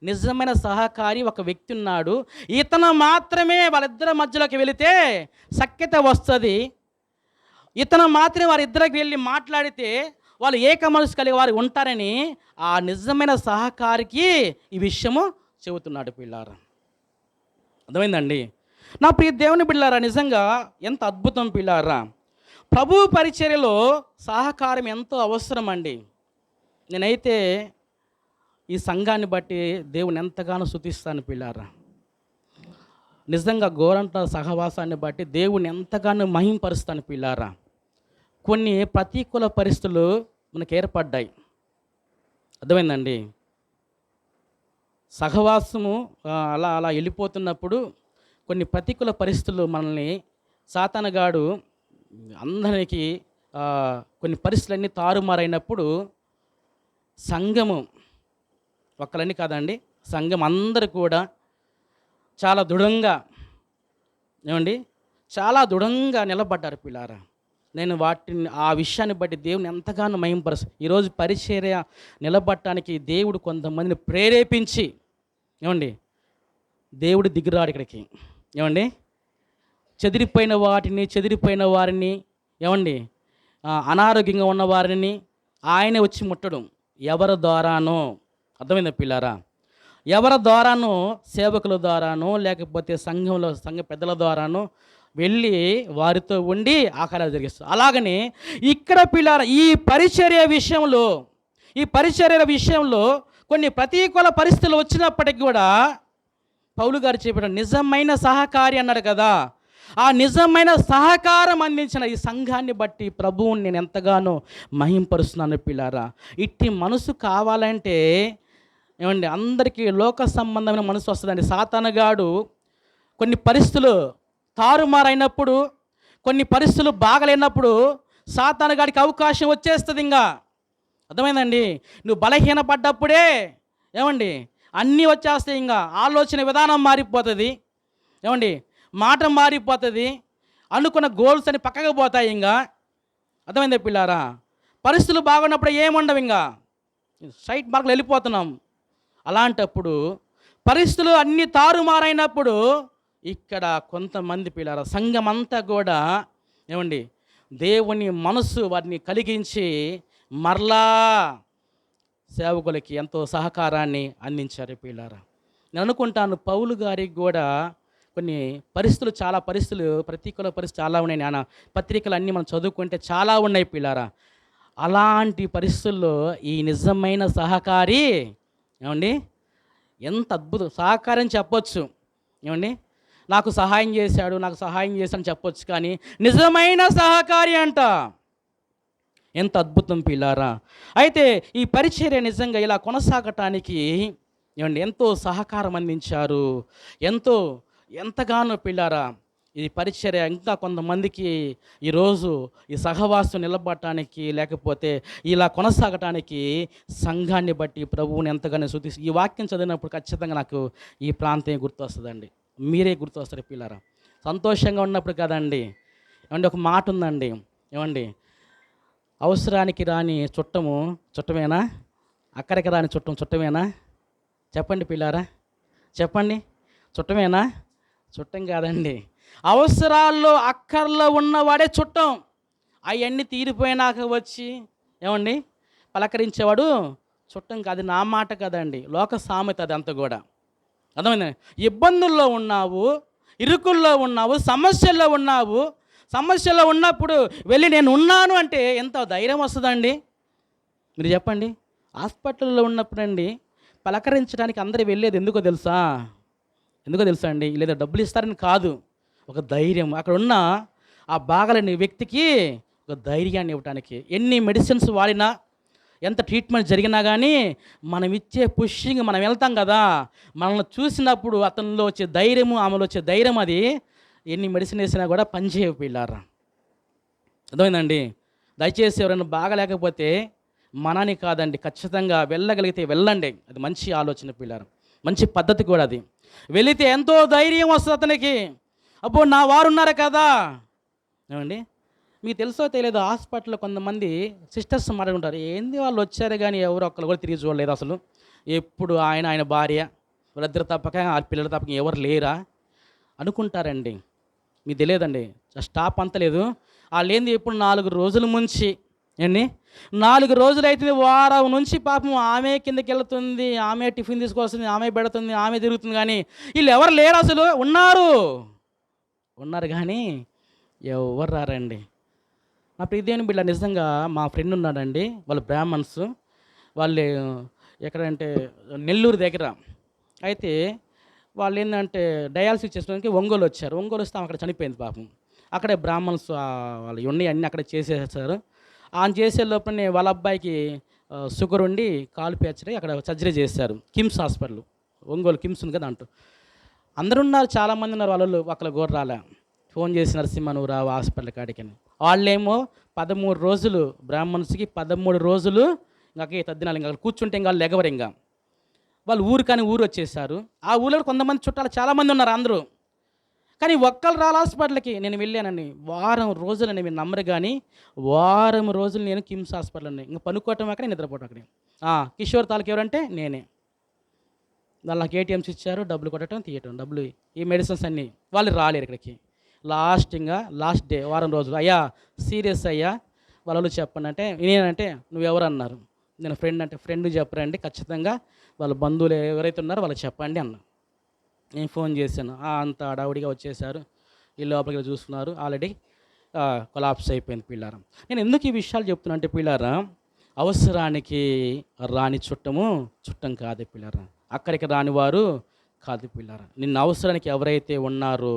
నిజమైన సహకారి ఒక వ్యక్తి ఉన్నాడు. ఇతను మాత్రమే వాళ్ళిద్దరి మధ్యలోకి వెళితే సఖ్యత వస్తుంది. ఇతను మాత్రమే వారిద్దరికి వెళ్ళి మాట్లాడితే వాళ్ళు ఏక మనసు కలిగి వారు ఉంటారని ఆ నిజమైన సహకారికి ఈ విషయము చెబుతున్నాడు పిల్లారా. అర్థమైందండి? నా ప్రియ దేవుని బిడ్డలారా, నిజంగా ఎంత అద్భుతం పిల్లారా. ప్రభు పరిచర్యలో సహకారం ఎంతో అవసరం అండి. నేనైతే ఈ సంఘాన్ని బట్టి దేవుని ఎంతగానో స్తుతిస్తాను పిల్లారా. నిజంగా గోరంట సహవాసాన్ని బట్టి దేవుని ఎంతగానో మహింపరుస్తాను పిల్లారా. కొన్ని ప్రతికూల పరిస్థితులు మనకు ఏర్పడ్డాయి. అర్థమైందండి? సహవాసము అలా అలా వెళ్ళిపోతున్నప్పుడు కొన్ని ప్రతికూల పరిస్థితులు మనల్ని సాతానుగాడు అందరికి కొన్ని పరిస్థితులన్నీ తారుమారైనప్పుడు సంఘము ఒక్కలన్నీ కాదండి, సంఘం అందరూ కూడా చాలా దృఢంగా, ఏమండి, చాలా దృఢంగా నిలబడ్డారు పిల్లారా. నేను ఆ విషయాన్ని బట్టి దేవుని ఎంతగానో మహింపరుస్తాను. ఈరోజు పరిచర్య నిలబడటానికి దేవుడు కొంతమందిని ప్రేరేపించి, ఏమండి, దేవుడు దిగురాడు ఇక్కడికి. ఏమండి, చెదిరిపోయిన వారిని, ఏమండి, అనారోగ్యంగా ఉన్న వారిని ఆయనే వచ్చి ముట్టడం. ఎవరి ద్వారానో, అర్థమైందా పిల్లారా? ఎవరి ద్వారానో, సేవకుల ద్వారానో లేకపోతే సంఘ పెద్దల ద్వారానో వెళ్ళి వారితో ఉండి ఆకారాలు జరిగిస్తారు. అలాగని ఇక్కడ పిల్లారా ఈ పరిచర్య విషయంలో కొన్ని ప్రతికూల పరిస్థితులు వచ్చినప్పటికీ కూడా పౌలు గారు చెప్పాడు నిజమైన సహకారి అన్నాడు కదా. ఆ నిజమైన సహకారం అందించిన ఈ సంఘాన్ని బట్టి ప్రభువుని నేను ఎంతగానో మహింపరుస్తున్నాను పిల్లారా. ఇట్టి మనసు కావాలంటే ఏమండి, అందరికీ లోక సంబంధమైన మనసు వస్తుందండి. సాతానుగాడు కొన్ని పరిస్థితులు తారుమారైనప్పుడు, కొన్ని పరిస్థితులు బాగలేనప్పుడు సాతానుగాడికి అవకాశం వచ్చేస్తుంది. ఇంకా అర్థమైందండి. నువ్వు బలహీనపడ్డప్పుడే ఏమండి అన్నీ వచ్చేస్తాయి. ఇంకా ఆలోచన విధానం మారిపోతుంది, ఏమండి మాట మారిపోతుంది, అనుకున్న గోల్స్ అని పక్కకు పోతాయి. ఇంకా అర్థమైంది పిల్లారా. పరిస్థితులు బాగున్నప్పుడు ఏముండవు, ఇంకా స్ట్రైట్ మార్కులు వెళ్ళిపోతున్నాం. అలాంటప్పుడు పరిస్థితులు అన్నీ తారుమారైనప్పుడు ఇక్కడ కొంతమంది పిల్లారా సంఘం అంతా కూడా ఏమండి దేవుని మనసు వారిని కలిగించి మరలా సేవకులకి ఎంతో సహకారాన్ని అందించారు పిల్లారా. నేను అనుకుంటాను పౌలు గారికి కూడా కొన్ని పరిస్థితులు, చాలా పరిస్థితులు, ప్రతికూల పరిస్థితులు చాలా ఉన్నాయి. నాన్న పత్రికలు అన్నీ మనం చదువుకుంటే చాలా ఉన్నాయి పిల్లారా. అలాంటి పరిస్థితుల్లో ఈ నిజమైన సహకారి ఏమండి ఎంత అద్భుతం సహకారం చెప్పొచ్చు. ఏమండి నాకు సహాయం చేశాడు, నాకు సహాయం చేశాడని చెప్పొచ్చు, కానీ నిజమైన సహకారి అంట ఎంత అద్భుతం పిల్లారా. అయితే ఈ పరిచర్య నిజంగా ఇలా కొనసాగటానికి ఏమండి ఎంతో సహకారం అందించారు. ఎంతగానో పిల్లారా ఈ పరిచర్య ఇంకా కొంతమందికి ఈరోజు ఈ సహవాసం నిలబడటానికి, లేకపోతే ఇలా కొనసాగటానికి సంఘాన్ని బట్టి ప్రభువుని ఎంతగానో స్తుతిస్తూ ఈ వాక్యం చదివినప్పుడు ఖచ్చితంగా నాకు ఈ ప్రాంతం గుర్తొస్తుందండి. మీరే గుర్తొస్తారు పిల్లారా. సంతోషంగా ఉన్నప్పుడు కదండి. ఏమండి ఒక మాట ఉందండి, ఏమండి అవసరానికి రాని చుట్టమేనా, అక్కడికి రాని చుట్టమేనా? చెప్పండి పిల్లారా, చెప్పండి. చుట్టమేనా? చుట్టం కాదండి. అవసరాల్లో అక్కర్లో ఉన్నవాడే చుట్టం. అవన్నీ తీరిపోయినాక వచ్చి ఏమండి పలకరించేవాడు చుట్టం కాదు. నా మాట కదండి, లోక సామెత అది అంతా కూడా. అర్థమైంది. ఇబ్బందుల్లో ఉన్నావు, ఇరుకుల్లో ఉన్నావు, సమస్యల్లో ఉన్నప్పుడు వెళ్ళి నేను ఉన్నాను అంటే ఎంత ధైర్యం వస్తుందండి మీరు చెప్పండి. హాస్పిటల్లో ఉన్నప్పుడు అండి పలకరించడానికి అందరూ వెళ్ళేది ఎందుకో తెలుసా అండి? లేదా డబ్బులు ఇస్తారని కాదు, ఒక ధైర్యం. అక్కడ ఉన్న ఆ బాగలేని వ్యక్తికి ఒక ధైర్యాన్ని ఇవ్వటానికి. ఎన్ని మెడిసిన్స్ వాడినా, ఎంత ట్రీట్మెంట్ జరిగినా కానీ మనం ఇచ్చే పుషింగ్, మనం వెళ్తాం కదా, మనల్ని చూసినప్పుడు అతనిలో వచ్చే ధైర్యము, ఆమెలో వచ్చే ధైర్యం, అది ఎన్ని మెడిసిన్ వేసినా కూడా పనిచేయవు పిల్లారా. అర్థమైందండి. దయచేసి ఎవరైనా బాగలేకపోతే మనని కాదండి, ఖచ్చితంగా వెళ్ళగలిగితే వెళ్ళండి. అది మంచి ఆలోచన పిల్లారా, మంచి పద్ధతి కూడా అది. వెళితే ఎంతో ధైర్యం వస్తుంది అతనికి. అబ్బో నా వారు ఉన్నారు కదా. ఏమండి మీకు తెలుసో తెలియదు, హాస్పిటల్లో కొంతమంది సిస్టర్స్ మాట్లాడుకుంటారు, ఏంది వాళ్ళు వచ్చారు కానీ ఎవరు ఒక్కరు కూడా తిరిగి చూడలేదు అసలు. ఎప్పుడు ఆయన భార్య వాళ్ళిద్దరు తప్పక, ఆ పిల్లలు తప్పక ఎవరు లేరా అనుకుంటారండి. మీకు తెలియదండి, స్టాప్ అంత లేదు. వాళ్ళు ఏంది ఎప్పుడు 4 రోజుల నుంచి 4 రోజులు అయితే వారం నుంచి పాపం ఆమె కిందకి వెళ్తుంది, ఆమె టిఫిన్ తీసుకొస్తుంది, ఆమె పెడుతుంది, ఆమె తిరుగుతుంది, కానీ వీళ్ళు ఎవరు లేరు అసలు. ఉన్నారు కానీ ఎవరు రారండి. నా ప్రియదేవుని బిడ్డ, నిజంగా మా ఫ్రెండ్ ఉన్నాడండి, వాళ్ళు బ్రాహ్మణ్స్, వాళ్ళు ఎక్కడంటే నెల్లూరు దగ్గర. అయితే వాళ్ళు ఏంటంటే డయాలసిస్ చేసుకోవడానికి ఒంగోలు వచ్చారు. ఒంగోలు వస్తే అక్కడ చనిపోయింది పాపం. అక్కడే బ్రాహ్మణ్స్ వాళ్ళు ఉన్నాయి అన్నీ అక్కడే చేసేసారు. ఆయన చేసే లోపలనే వాళ్ళ అబ్బాయికి షుగర్ ఉండి కాలు పేర్చడి అక్కడ సర్జరీ చేశారు. కిమ్స్ హాస్పిటల్, ఒంగోలు కిమ్స్ ఉంది కదా అంటూ. అందరూ ఉన్నారు, చాలామంది ఉన్నారు. వాళ్ళు ఒకళ్ళ గోరు రాలే. ఫోన్ చేసి నరసింహ నువ్వు రావు హాస్పిటల్ కాడికి అని. వాళ్ళేమో 13 రోజులు, బ్రాహ్మణ్స్కి 13 రోజులు ఇంకా తద్దినాలు, ఇంకా కూర్చుంటే ఇంకా వాళ్ళు ఎగవరు. ఇంకా వాళ్ళు ఊరు వచ్చేసారు. ఆ ఊళ్ళో కొంతమంది చుట్టాలు చాలామంది ఉన్నారు అందరూ, కానీ ఒక్కళ్ళు రాలి హాస్పిటల్కి. నేను వెళ్ళానండి, వారం రోజులని మీరు నమ్మరు, కానీ వారం రోజులు నేను కిమ్స్ హాస్పిటల్ ఉన్నాయి. ఇంకా పనుకోవటం అక్కడే, నిద్రపోవటం అక్కడే. కిషోర్ తాలూకు ఎవరంటే నేనే. వాళ్ళకి ఏటీఎంస్ ఇచ్చారు, డబ్బులు కొట్టడం తీయటం, డబ్బులు ఈ మెడిసిన్స్ అన్నీ. వాళ్ళు రాలేరు ఇక్కడికి. లాస్ట్ డే వారం రోజులు, అయ్యా సీరియస్ అయ్యా వాళ్ళు చెప్పండి అంటే, నేనంటే నువ్వెవరు అన్నారు. నేను ఫ్రెండ్ అంటే, ఫ్రెండ్ చెప్పరండి, ఖచ్చితంగా వాళ్ళ బంధువులు ఎవరైతే ఉన్నారో వాళ్ళకి చెప్పండి అన్న. నేను ఫోన్ చేశాను, అంత అడావుడిగా వచ్చేసారు. ఈ లోపలికి చూస్తున్నారు, ఆల్రెడీ కొలాప్స్ అయిపోయింది పిల్లారా. నేను ఎందుకు ఈ విషయాలు చెప్తున్నా అంటే పిల్లారా, అవసరానికి రాని చుట్టం కాదు పిల్లారా, అక్కడికి రానివారు కాదు పిల్లారా. నిన్న అవసరానికి ఎవరైతే ఉన్నారో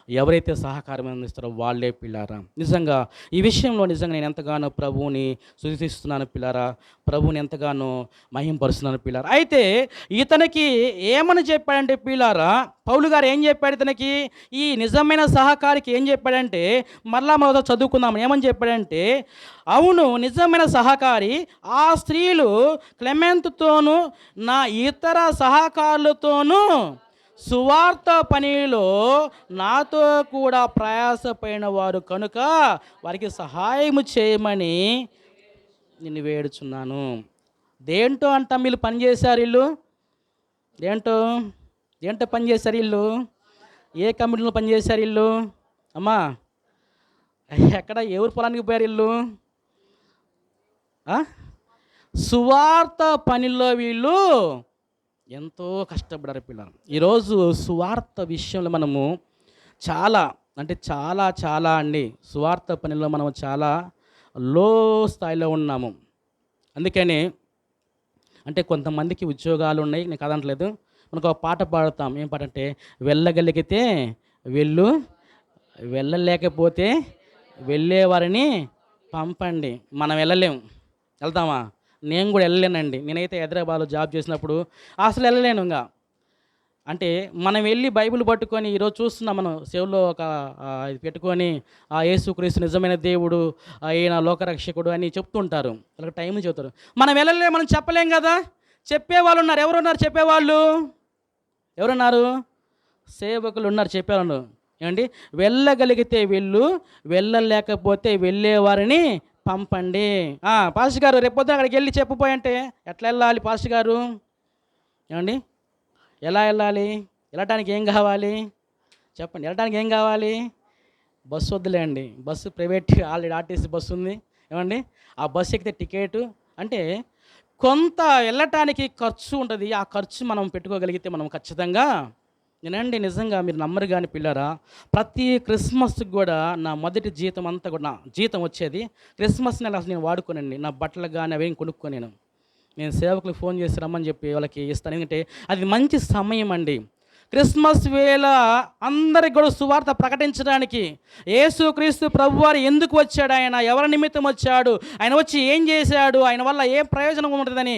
ఎవరైతే సహకారం అందిస్తారో వాళ్ళే పిల్లారా. నిజంగా ఈ విషయంలో నిజంగా నేను ఎంతగానో ప్రభువుని స్తుతిస్తున్నాను పిల్లారా, ప్రభువుని ఎంతగానో మహింపరుస్తున్నాను పిల్లారా. అయితే ఇతనికి ఏమని చెప్పాడంటే పిల్లారా, పౌలు గారు ఏం చెప్పాడు ఇతనికి, ఈ నిజమైన సహకారికి ఏం చెప్పాడంటే, మరలా మనం చదువుకుందాం. ఏమని చెప్పాడంటే, అవును నిజమైన సహకారి ఆ స్త్రీలు క్లెమెంతుతోనూ నా ఇతర సహకారులతోనూ సువార్త పనిలో నాతో కూడా ప్రయాసపడిన వారు కనుక వారికి సహాయము చేయమని నిన్ను వేడుచున్నాను. దేంటో అంట వీళ్ళు పనిచేశారు. వీళ్ళు దేంటో దేంటో పనిచేశారు వీళ్ళు, ఏ కంపెనీలో పనిచేశారు వీళ్ళు అమ్మా, ఎక్కడ ఎవరు పొలానికి పోయారు వీళ్ళు? సువార్త పనిలో వీళ్ళు ఎంతో కష్టపడారు పిల్లలు. ఈరోజు సువార్త విషయంలో మనము చాలా అంటే చాలా చాలా అండి, సువార్త పనిలో మనం చాలా లో స్థాయిలో ఉన్నాము. అందుకని అంటే కొంతమందికి ఉద్యోగాలు ఉన్నాయి, నేను కాదంటలేదు. మనకు ఒక పాట పాడుతాం. ఏం పాట అంటే, వెళ్ళగలిగితే వెళ్ళు, వెళ్ళలేకపోతే వెళ్ళేవారిని పంపండి. మనం వెళ్ళలేము, వెళ్తామా? నేను కూడా వెళ్ళలేనండి. నేనైతే హైదరాబాద్లో జాబ్ చేసినప్పుడు అసలు వెళ్ళలేను. ఇంకా అంటే మనం వెళ్ళి బైబిల్ పట్టుకొని ఈరోజు చూస్తున్నాం, మనం చెవుల్లో ఒక ఇది పెట్టుకొని ఆ యేసుక్రీస్తు నిజమైన దేవుడు, ఈయన లోకరక్షకుడు అని చెప్తుంటారు. వాళ్ళకి టైం చెబుతారు. మనం వెళ్ళలేము, మనం చెప్పలేం కదా. చెప్పేవాళ్ళు ఉన్నారు. ఎవరున్నారు చెప్పేవాళ్ళు? ఎవరున్నారు? సేవకులు ఉన్నారు చెప్పేవాళ్ళు. ఏమండి, వెళ్ళగలిగితే వెళ్ళు, వెళ్ళలేకపోతే వెళ్ళేవారిని పంపండి. పాస్టర్ గారు రేపొద్దున అక్కడికి వెళ్ళి చెప్పిపోయంటే ఎట్లా వెళ్ళాలి పాస్టర్ గారు? ఏమండి, ఎలా వెళ్ళాలి? వెళ్ళటానికి ఏం కావాలి చెప్పండి? వెళ్ళటానికి ఏం కావాలి? బస్సు వద్దులేండి, bus private already RTC bus ఉంది. ఏమండి, ఆ బస్సు ఎక్కితే టికెటు అంటే కొంత వెళ్ళటానికి ఖర్చు ఉంటుంది. ఆ ఖర్చు మనం పెట్టుకోగలిగితే మనం ఖచ్చితంగా నేనండి నిజంగా మీరు నమ్మరు కానీ పిల్లరా, ప్రతి క్రిస్మస్కి కూడా నా మొదటి జీతం అంతా కూడా, నా జీతం వచ్చేది క్రిస్మస్ నెల అసలు నేను వాడుకోనండి. నా బట్టలకు కానీ అవేం కొనుక్కొని నేను సేవకులకు ఫోన్ చేసి రమ్మని చెప్పి వాళ్ళకి ఇస్తాను. ఎందుకంటే అది మంచి సమయం అండి. క్రిస్మస్ వేళ అందరికి కూడా సువార్త ప్రకటించడానికి యేసుక్రీస్తు ప్రభువారు ఎందుకు వచ్చాడు, ఆయన ఎవరి నిమిత్తం వచ్చాడు, ఆయన వచ్చి ఏం చేశాడు, ఆయన వల్ల ఏం ప్రయోజనం ఉంటుందని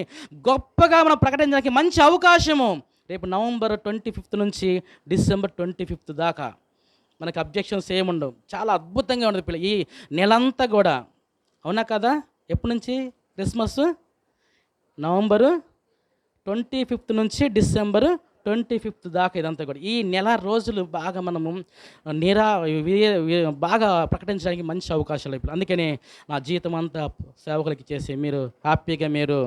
గొప్పగా మనం ప్రకటించడానికి మంచి అవకాశము. రేపు నవంబర్ 25 నుంచి డిసెంబర్ 25 దాకా మనకు అబ్జెక్షన్స్ ఏముండవు. చాలా అద్భుతంగా ఉండదు పిల్ల ఈ నెలంతా కూడా. అవునా కదా? ఎప్పటి నుంచి క్రిస్మస్? నవంబరు 25 నుంచి డిసెంబరు 25 దాకా ఇదంతా కూడా. ఈ నెల రోజులు బాగా మనము బాగా ప్రకటించడానికి మంచి అవకాశాలు ఇప్పుడు. అందుకని నా జీతం అంతా సేవకులకి చేసి మీరు హ్యాపీగా మీరు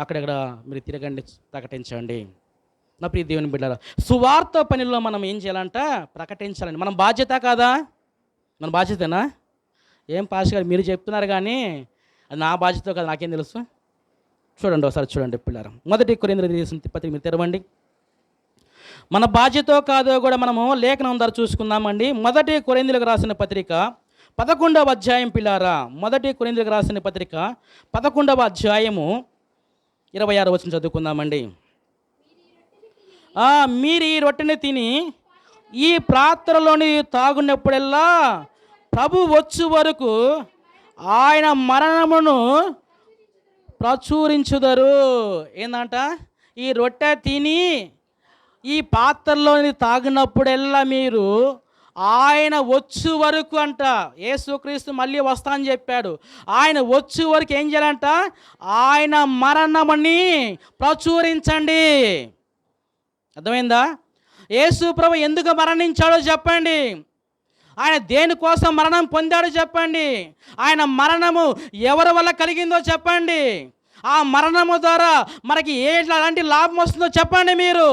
అక్కడక్కడ మీరు తిరగండి, ప్రకటించండి. నా ప్రియ దేవుని బిడ్డలారా, సువార్త పనిలో మనం ఏం చేయాలంట? ప్రకటించాలండి. మనం బాధ్యత కాదా? మన బాధ్యతేనా? ఏం పాస్ గారు మీరు చెప్తున్నారు కానీ అది నా బాధ్యత కదా, నాకేం తెలుసు? చూడండి ఒకసారి చూడండి పిల్లలు, 1 కొరింథీయులకు పత్రిక మీరు తెరవండి. మన బాధ్యతో కాదో కూడా మనము లేఖనం ద్వారా చూసుకుందామండి. 1 కొరింథీయులకు రాసిన పత్రిక 11వ అధ్యాయం పిల్లారా, 1 కొరింథీయులకు రాసిన పత్రిక 11వ అధ్యాయము 26వ వచనం చదువుకుందామండి. మీరు ఈ రొట్టెని తిని ఈ పాత్రలోని తాగునప్పుడల్లా ప్రభు వచ్చు వరకు ఆయన మరణమును ప్రచురించుదరు. ఏందంట? ఈ రొట్టె తిని ఈ పాత్రలోని తాగినప్పుడల్లా మీరు ఆయన వచ్చు వరకు అంట. యేసుక్రీస్తు మళ్ళీ వస్తా అని చెప్పాడు. ఆయన వచ్చు వరకు ఏం చేయాలంట? ఆయన మరణముని ప్రచురించండి. అర్థమైందా? యేసు ప్రభు ఎందుకు మరణించాడో చెప్పండి. ఆయన దేనికోసం మరణం పొందాడో చెప్పండి. ఆయన మరణము ఎవరి వల్ల కలిగిందో చెప్పండి. ఆ మరణము ద్వారా మనకి ఎలాంటి లాభం వస్తుందో చెప్పండి. మీరు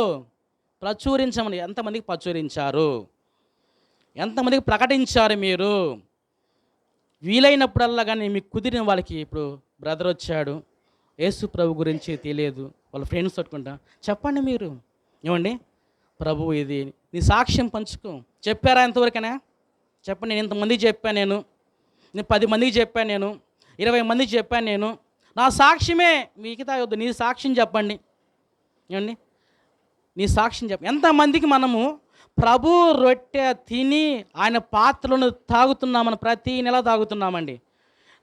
ప్రచురించమని. ఎంతమందికి ప్రచురించారు? ఎంతమందికి ప్రకటించారు మీరు? వీలైనప్పుడల్లా కానీ మీకు కుదిరిన వాళ్ళకి, ఇప్పుడు బ్రదర్ వచ్చాడు, యేసు ప్రభు గురించి తెలియదు, వాళ్ళ ఫ్రెండ్స్ తట్టుకుంటా చెప్పండి. మీరు ఏమండి, ప్రభు ఇది నీ సాక్ష్యం పంచుకో. చెప్పారా ఎంతవరకైనా చెప్పండి. నేను ఇంతమందికి చెప్పాను, నేను 10 మందికి చెప్పాను, నేను 20 మందికి చెప్పాను. నేను నా సాక్ష్యమే మిగతా వద్దు, నీ సాక్ష్యం చెప్పండి. ఏమండి, నీ సాక్ష్యం చెప్ప. ఎంతమందికి మనము ప్రభు రొట్టె తిని ఆయన పాత్రలను తాగుతున్నామని ప్రతి నెల తాగుతున్నామండి.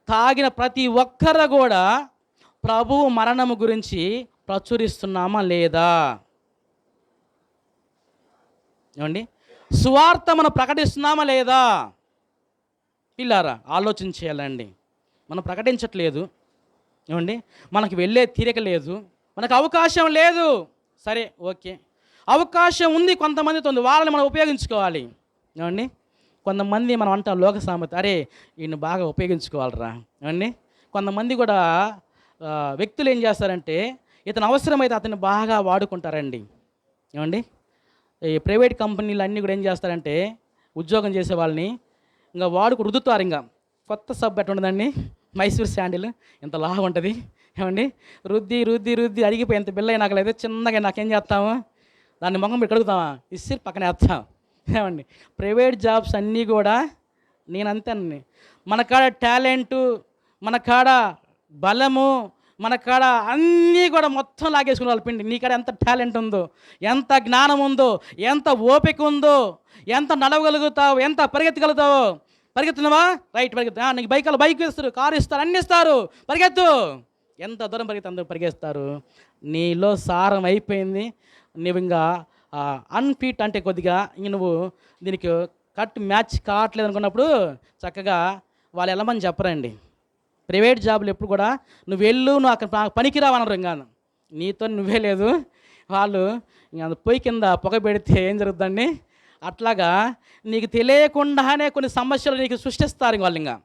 తాగిన ప్రతి ఒక్కరు కూడా ప్రభువు మరణము గురించి ప్రచురిస్తున్నామా లేదా? ఏమండి, సువార్త మనం ప్రకటిస్తున్నామా లేదా? పిల్లారా ఆలోచన చేయాలండి. మనం ప్రకటించట్లేదు. ఏమండి, మనకి వెళ్ళే తీరిక లేదు, మనకు అవకాశం లేదు. సరే, ఓకే, అవకాశం ఉంది కొంతమందితో, వాళ్ళని మనం ఉపయోగించుకోవాలి. ఏమండి, కొంతమంది మనం అంటాం లోక సామెత, అరే ఈయన బాగా ఉపయోగించుకోవాలరా. ఏమండి, కొంతమంది కూడా వ్యక్తులు ఏం చేస్తారంటే ఇతను అవసరమైతే అతన్ని బాగా వాడుకుంటారండి. ఏమండి, ఈ ప్రైవేట్ కంపెనీలు అన్నీ కూడా ఏం చేస్తారంటే ఉద్యోగం చేసే వాళ్ళని ఇంకా వాడుకు రుద్దుతారు. ఇంకా కొత్త సబ్బు ఎట్లా ఉండదండి, మైసూర్ శాండిల్ ఇంత లాగా ఉంటుంది. ఏమండి, రుద్ది రుద్ది రుద్ది అడిగిపోయి ఎంత బిల్ల అయినాకలేదు చిన్నగా నాకేం చేస్తాము, దాన్ని మొహం పెట్టి కడుగుతామా, ఇస్సిరి పక్కన వేస్తాం. ఏమండి, ప్రైవేట్ జాబ్స్ అన్నీ కూడా నేనంతేనండి, మన కాడ టాలెంటు, మన కాడ బలము, మన కాడ అన్నీ కూడా మొత్తం లాగేసుకుని వాళ్ళు పిండి. నీ కాడ ఎంత టాలెంట్ ఉందో, ఎంత జ్ఞానం ఉందో, ఎంత ఓపిక ఉందో, ఎంత నడవగలుగుతావు, ఎంత పరిగెత్తగలుగుతావు. పరిగెత్తున్నావా, రైట్ పరిగెత్తు, నీకు బైక్ ఇస్తారు, కారు ఇస్తారు, అన్నీ ఇస్తారు, పరిగెత్తు. ఎంత దూరం అందరూ పరిగెత్తారు. నీలో సారం అయిపోయింది. నువ్వు ఇంకా అన్ఫిట్ అంటే కొద్దిగా ఇంక నువ్వు దీనికి మ్యాచ్ కావట్లేదు అనుకున్నప్పుడు చక్కగా వాళ్ళు వెళ్ళమని చెప్పరండి. ప్రైవేట్ జాబులు ఎప్పుడు కూడా నువ్వు వెళ్ళు, నువ్వు అక్కడ పనికిరావనరు. ఇంకా నీతో నువ్వే లేదు, వాళ్ళు ఇంకా పొయ్యి కింద పొగ పెడితే ఏం జరుగుతుందండి, అట్లాగా నీకు తెలియకుండానే కొన్ని సమస్యలు నీకు సృష్టిస్తారు. వాళ్ళు ఇంకా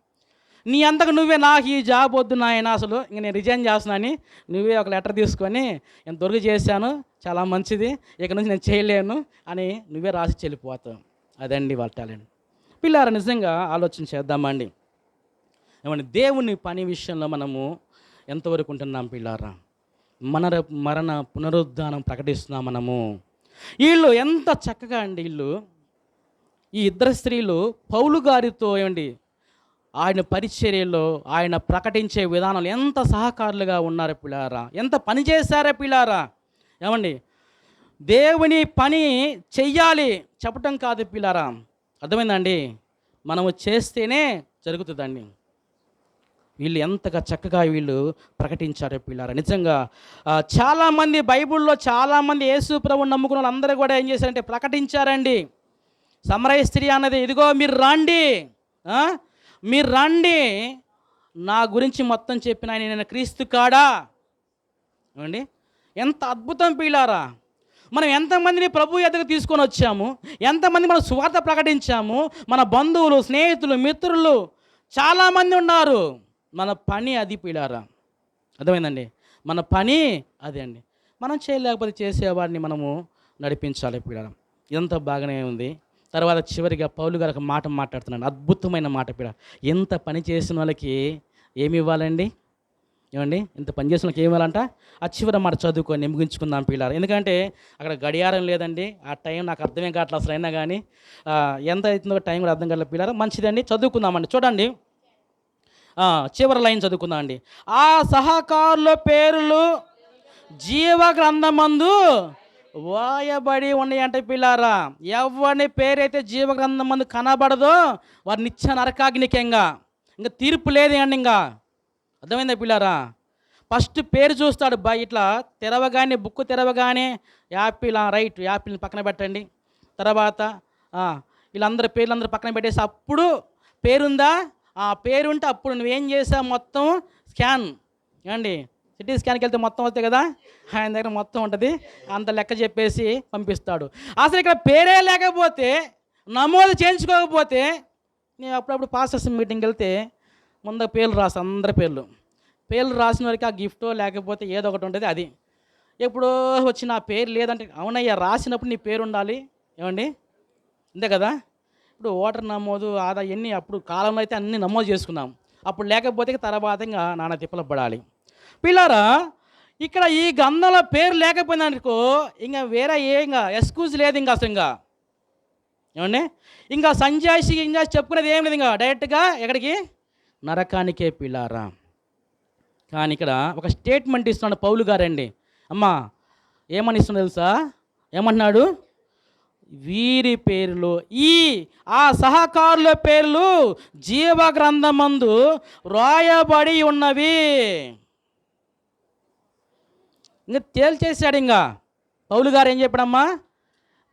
నీ అంతకు నువ్వే, నాకు ఈ జాబ్ వద్దు నాయన, అసలు ఇంక నేను రిజైన్ చేస్తున్నాను, నువ్వే ఒక లెటర్ తీసుకొని నేను దొరికి చేశాను, చాలా మంచిది, ఇక నుంచి నేను చేయలేను అని నువ్వే రాసి చెల్లిపోతావు. అదండి వాళ్ళ టాలెంట్. పిల్లారా నిజంగా ఆలోచన చేద్దామండి. ఏమండి, దేవుని పని విషయంలో మనము ఎంతవరకు ఉంటున్నాం పిల్లారా? మరణ పునరుద్ధానం ప్రకటిస్తున్నాం మనము. వీళ్ళు ఎంత చక్కగా అండి, వీళ్ళు ఈ ఇద్దరు స్త్రీలు పౌలు గారితో ఏమండి ఆయన పరిచర్యలో ఆయన ప్రకటించే విధానంలో ఎంత సహకారులుగా ఉన్నారో పిల్లారా, ఎంత పని చేశారో పిల్లారా. ఏమండి, దేవుని పని చెయ్యాలి చెప్పటం కాదు పిల్లారా, అర్థమైందండి, మనము చేస్తేనే జరుగుతుందండి. వీళ్ళు ఎంతగా చక్కగా వీళ్ళు ప్రకటించారో పిల్లారా. నిజంగా చాలామంది బైబిల్లో చాలామంది యేసు ప్రభువుని నమ్ముకున్న వాళ్ళు అందరూ కూడా ఏం చేశారంటే ప్రకటించారండి. సమరయ స్త్రీ అన్నది, ఇదిగో మీరు రండి, మీరు రండి, నా గురించి మొత్తం చెప్పిన ఆయన నేను క్రీస్తు కాడా. ఏమండి, ఎంత అద్భుతం పిల్లారా. మనం ఎంతమందిని ప్రభు ఎద్దకు తీసుకొని వచ్చాము, ఎంతమంది మనం సువార్త ప్రకటించాము, మన బంధువులు, స్నేహితులు, మిత్రులు చాలామంది ఉన్నారు. మన పని అది పిల్లారా, అర్థమైందండి, మన పని అదే అండి. మనం చేయలేకపోతే చేసేవాడిని మనము నడిపించాలి పిల్లారా. ఎంత బాగానే ఉంది. తర్వాత చివరిగా పౌలు గారు ఒక మాట మాట్లాడుతున్నాడు, అద్భుతమైన మాట పిల్ల. ఎంత పని చేసిన వాళ్ళకి ఏమి ఇవ్వాలండి? ఏమండి, ఇంత పని చేసిన వాళ్ళకి ఏమి ఇవ్వాలంట? ఆ చివరి మాట చదువుకొని ముగించుకుందాం పిల్లారు. ఎందుకంటే అక్కడ గడియారం లేదండి, ఆ టైం నాకు అర్థమే కావట్లేదు అసలు. అయినా కానీ ఎంత అవుతుందో టైం కూడా అర్థం కావట్లేదు పిల్లారా. మంచిదండి, చదువుకుందామండి. చూడండి, చివరి లైన్ చదువుకుందాం అండి. ఆ సహకారుల పేర్లు జీవ గ్రంథమందు వాయబడి ఉన్నాయంటే పిల్లారా. ఎవరిని పేరైతే జీవగ్రంథం మందు కనబడదో వారు నిత్య నరకాగ్నికంగా, ఇంకా తీర్పు లేదు అండి. ఇంకా అర్థమైందా పిల్లారా? ఫస్ట్ పేరు చూస్తాడు, ఇట్లా తెరవగానే, బుక్ తెరవగానే యాపిల్, రైట్, యాపిల్ని పక్కన పెట్టండి. తర్వాత వీళ్ళందరి పేర్లందరూ పక్కన పెట్టేసి అప్పుడు పేరుందా, ఆ పేరుంటే అప్పుడు నువ్వేం చేసావు, మొత్తం స్కాన్. ఏమండి, సిటీ స్కాన్కి వెళ్తే మొత్తం వస్తాయి కదా, ఆయన దగ్గర మొత్తం ఉంటుంది, అంత లెక్క చెప్పేసి పంపిస్తాడు. అసలు ఇక్కడ పేరే లేకపోతే, నమోదు చేయించుకోకపోతే, నేను అప్పుడప్పుడు పాస్టర్స్ మీటింగ్కి వెళ్తే ముందు పేర్లు రాస్తాను, అందరి పేర్లు రాసిన వారికి ఆ గిఫ్టో లేకపోతే ఏదో ఒకటి ఉంటుంది. అది ఎప్పుడో వచ్చిన ఆ పేరు లేదంటే, అవునయ్యా రాసినప్పుడు నీ పేరు ఉండాలి. ఏమండి, అంతే కదా. ఇప్పుడు ఓటర్ నమోదు, ఆదాయం ఎన్ని అప్పుడు కాలంలో అయితే అన్నీ నమోదు చేసుకున్నాం, అప్పుడు లేకపోతే తర్వాత ఇంకా నానా తిప్పలు పడాలి. పిల్లారా, ఇక్కడ ఈ గ్రంథంలో పేరు లేకపోయిందనుకో ఇంకా వేరే ఇంకా ఎక్స్క్యూజ్ లేదు. ఇంకా అసలు ఇంకా ఏమండి, ఇంకా సంజాయిషి చెప్పుకునేది ఏం లేదు. ఇంకా డైరెక్ట్గా ఎక్కడికి, నరకానికే పిల్లారా. కానీ ఇక్కడ ఒక స్టేట్మెంట్ ఇస్తున్నాడు పౌలు గారండి. అమ్మా ఏమని ఇస్తున్నాడు తెలుసా? ఏమంటున్నాడు? వీరి పేర్లు ఆ సహకారుల పేర్లు జీవ గ్రంథమందు రాయబడి ఉన్నవి. ఇంకా తేల్చేశాడు. ఇంకా పౌలు గారు ఏం చెప్పాడమ్మా?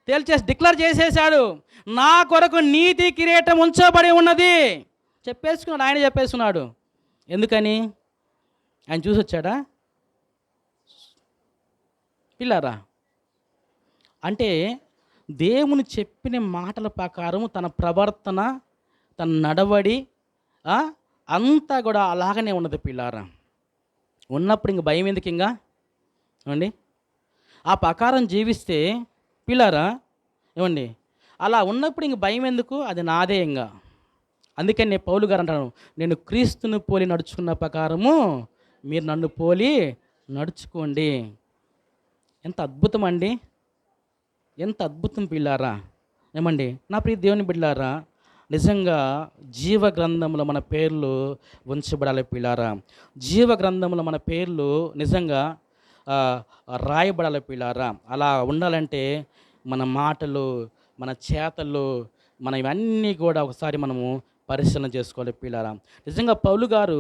తేల్చేసి డిక్లేర్ చేసేసాడు, నా కొరకు నీతి కిరీటం ఉంచబడి ఉన్నది. చెప్పేసుకున్నాడు, ఆయన చెప్పేసుకున్నాడు. ఎందుకని? ఆయన చూసి వచ్చాడా పిల్లారా? అంటే దేవుని చెప్పిన మాటల ప్రకారం తన ప్రవర్తన, తన నడవడి అంతా కూడా అలాగనే ఉన్నది పిల్లారా. ఉన్నప్పుడు ఇంక భయం ఎందుకు? ఇంకా ఏమండి, ఆ ప్రకారం జీవిస్తే పిల్లారా ఏమండి, అలా ఉన్నప్పుడు ఇంక భయం ఎందుకు? అది నాదే. ఇంకా అందుకని నేను పౌలు గారు అంటాను, నేను క్రీస్తుని పోలి నడుచుకున్న ప్రకారము మీరు నన్ను పోలి నడుచుకోండి. ఎంత అద్భుతం అండి, ఎంత అద్భుతం పిల్లారా. ఏమండి నా ప్రియ దేవుని బిడ్డలారా, నిజంగా జీవ గ్రంథంలో మన పేర్లు ఉంచబడాలి పిల్లారా. జీవ గ్రంథంలో మన పేర్లు నిజంగా రాయబడాలి పిల్లారా. అలా ఉండాలంటే మన మాటలు, మన చేతలు, మన ఇవన్నీ కూడా ఒకసారి మనము పరిశీలన చేసుకోవాలి పిల్లారా. నిజంగా పౌలు గారు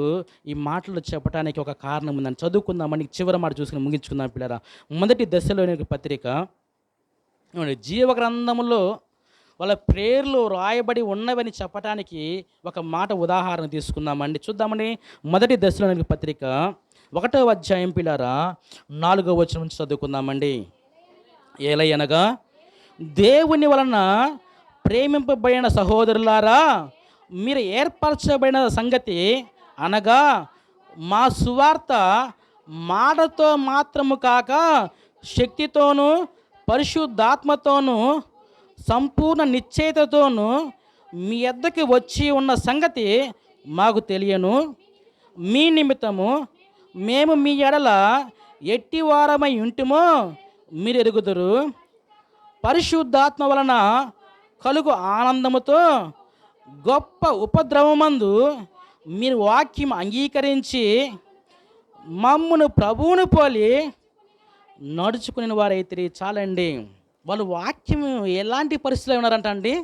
ఈ మాటలు చెప్పడానికి ఒక కారణం ఉందని చదువుకుందామని చివరి మాట చూసుకుని ముగించుకుందాం పిల్లారా. మొదటి దశలోని పత్రిక జీవ గ్రంథములో వాళ్ళ పేర్లు రాయబడి ఉన్నవని చెప్పడానికి ఒక మాట ఉదాహరణ తీసుకుందామండి. చూద్దామండి. మొదటి దశలోని పత్రిక 1వ అధ్యాయం పిల్లారా 4వ వచనం నుంచి చదువుకుందామండి. ఏలయనగా దేవుని వలన ప్రేమింపబడిన సహోదరులారా, మీరు ఏర్పరచబడిన సంగతి అనగా మా సువార్త మాటతో మాత్రము కాక శక్తితోనూ పరిశుద్ధాత్మతోనూ సంపూర్ణ నిశ్చయతతోనూ మీ యొద్దకు వచ్చి ఉన్న సంగతి మాకు తెలియను. మీ నిమిత్తము మేము మీ ఎడల ఎట్టివారమై ఉంటుమో మీరు ఎరుగుదురు. పరిశుద్ధాత్మ వలన కలుగు ఆనందముతో గొప్ప ఉపద్రవమందు మీరు వాక్యం అంగీకరించి మమ్మును ప్రభువును పోలి నడుచుకునే వారైతే చాలండి. వాళ్ళు వాక్యం ఎలాంటి పరిస్థితులు ఉన్నారంట అండి?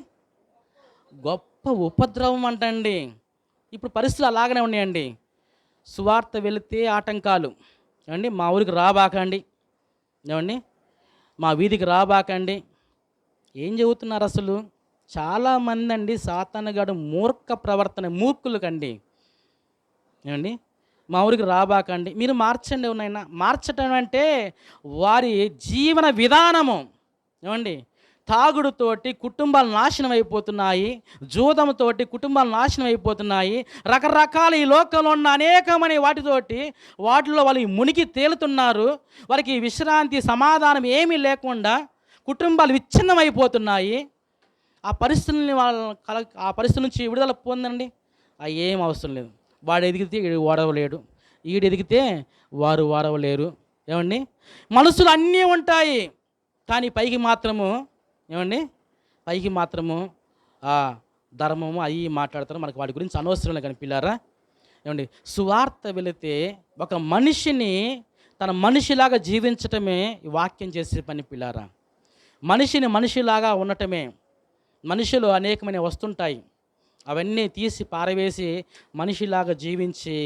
గొప్ప ఉపద్రవం అంటండి. ఇప్పుడు పరిస్థితులు అలాగనే ఉన్నాయండి. సువార్త వెళితే ఆటంకాలు ఏమండి, మా ఊరికి రాబాకండి, ఏమండి మా వీధికి రాబాకండి. ఏం చెబుతున్నారు అసలు? చాలామంది అండి సాతానుగాడు మూర్ఖ ప్రవర్తన, మూర్ఖులు కండి. ఏమండి మా ఊరికి రాబాకండి, మీరు మార్చండి. ఉన్నాయినా మార్చటం అంటే వారి జీవన విధానము. ఏమండి తాగుడుతోటి కుటుంబాలు నాశనం అయిపోతున్నాయి, జూదంతోటి కుటుంబాలు నాశనం అయిపోతున్నాయి, రకరకాల ఈ లోకంలో ఉన్న అనేకమైన వాటిలో వాళ్ళు మునిగి తేలుతున్నారు. వారికి విశ్రాంతి సమాధానం ఏమీ లేకుండా కుటుంబాలు విచ్ఛిన్నమైపోతున్నాయి. ఆ పరిస్థితుల నుంచి విడుదల పొందండి. ఏం అవసరం లేదు. వాడు ఎదిగితే వీడు ఓడవలేడు, వీడు ఎదిగితే వారు ఓడవలేరు. ఏమండి మనసులు అన్నీ ఉంటాయి, కానీ పైకి మాత్రము ధర్మము అవి మాట్లాడతారు. మనకు వాటి గురించి అనవసరం లేదు. కానీ పిల్లారా ఏమండి, సువార్త వెళితే ఒక మనిషిని తన మనిషిలాగా జీవించటమే ఈ వాక్యం చేసే పని పిల్లారా. మనిషిని మనిషిలాగా ఉండటమే. మనిషిలో అనేకమైన వస్తుంటాయి, అవన్నీ తీసి పారవేసి మనిషిలాగా జీవించి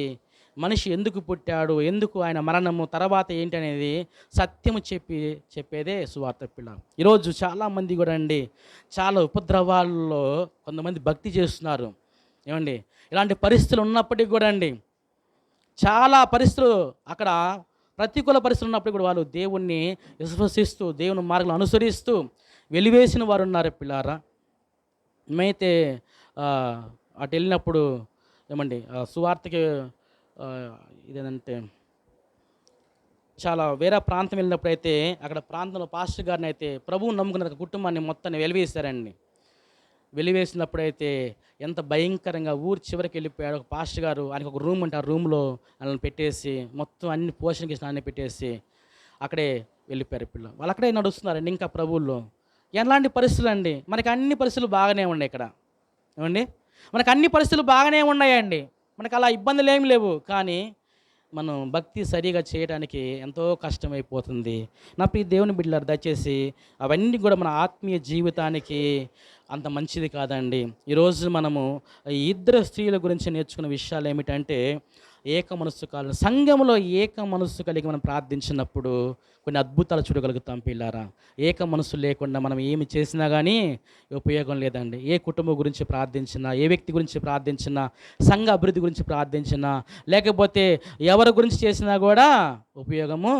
మనిషి ఎందుకు పుట్టాడు, ఎందుకు ఆయన మరణము తర్వాత ఏంటి అనేది సత్యము చెప్పేదే సువార్త పిల్ల. ఈరోజు చాలామంది కూడా అండి చాలా ఉపద్రవాల్లో కొంతమంది భక్తి చేస్తున్నారు. ఏమండి ఇలాంటి పరిస్థితులు ఉన్నప్పటికీ కూడా అండి, చాలా పరిస్థితులు అక్కడ ప్రతికూల పరిస్థితులు ఉన్నప్పటికీ కూడా వాళ్ళు దేవుణ్ణి విశ్వసిస్తూ దేవుని మార్గంలో అనుసరిస్తూ వెలివేసిన వారు ఉన్నారు పిల్లారా. మేమైతే అటు వెళ్ళినప్పుడు ఏమండి సువార్తకి ఇదేంటంటే చాలా వేరే ప్రాంతం వెళ్ళినప్పుడు అయితే అక్కడ ప్రాంతంలో పాస్టర్ గారిని అయితే ప్రభువుని నమ్ముకున్న కుటుంబాన్ని మొత్తాన్ని వెలివేశారండి. వెలివేసినప్పుడైతే ఎంత భయంకరంగా ఊరి చివరికి వెళ్ళిపోయాడు. ఒక పాస్టర్ గారు, ఆయనకు ఒక రూమ్ ఉంటే ఆ రూమ్లో వాళ్ళని పెట్టేసి మొత్తం అన్ని పోషణకి స్నానం పెట్టేసి అక్కడే వెళ్ళిపోయారు పిల్లలు. వాళ్ళు అక్కడే నడుస్తున్నారండి ఇంకా ప్రభువుల్లో. ఎలాంటి పరిస్థితులు అండి? మనకి అన్ని పరిస్థితులు బాగానే ఉన్నాయి ఇక్కడ. ఏమండి మనకు అన్ని పరిస్థితులు బాగానే ఉన్నాయండి, మనకు అలా ఇబ్బందులు ఏమి లేవు. కానీ మనం భక్తి సరిగా చేయడానికి ఎంతో కష్టమైపోతుంది. నా ప్రియ దేవుని బిడ్డలారా, దయచేసి అవన్నీ కూడా మన ఆత్మీయ జీవితానికి అంత మంచిది కాదండి. ఈరోజు మనము ఈ ఇద్దరు స్త్రీల గురించి నేర్చుకున్న విషయాలు ఏమిటంటే, ఏక మనస్సు కాలం సంఘంలో ఏక మనస్సు కలిగి మనం ప్రార్థించినప్పుడు కొన్ని అద్భుతాలు చూడగలుగుతాం పిల్లారా. ఏక మనస్సు లేకుండా మనం ఏమి చేసినా కానీ ఉపయోగం లేదండి. ఏ కుటుంబం గురించి ప్రార్థించినా, ఏ వ్యక్తి గురించి ప్రార్థించినా, సంఘ అభివృద్ధి గురించి ప్రార్థించినా, లేకపోతే ఎవరి గురించి చేసినా కూడా ఉపయోగము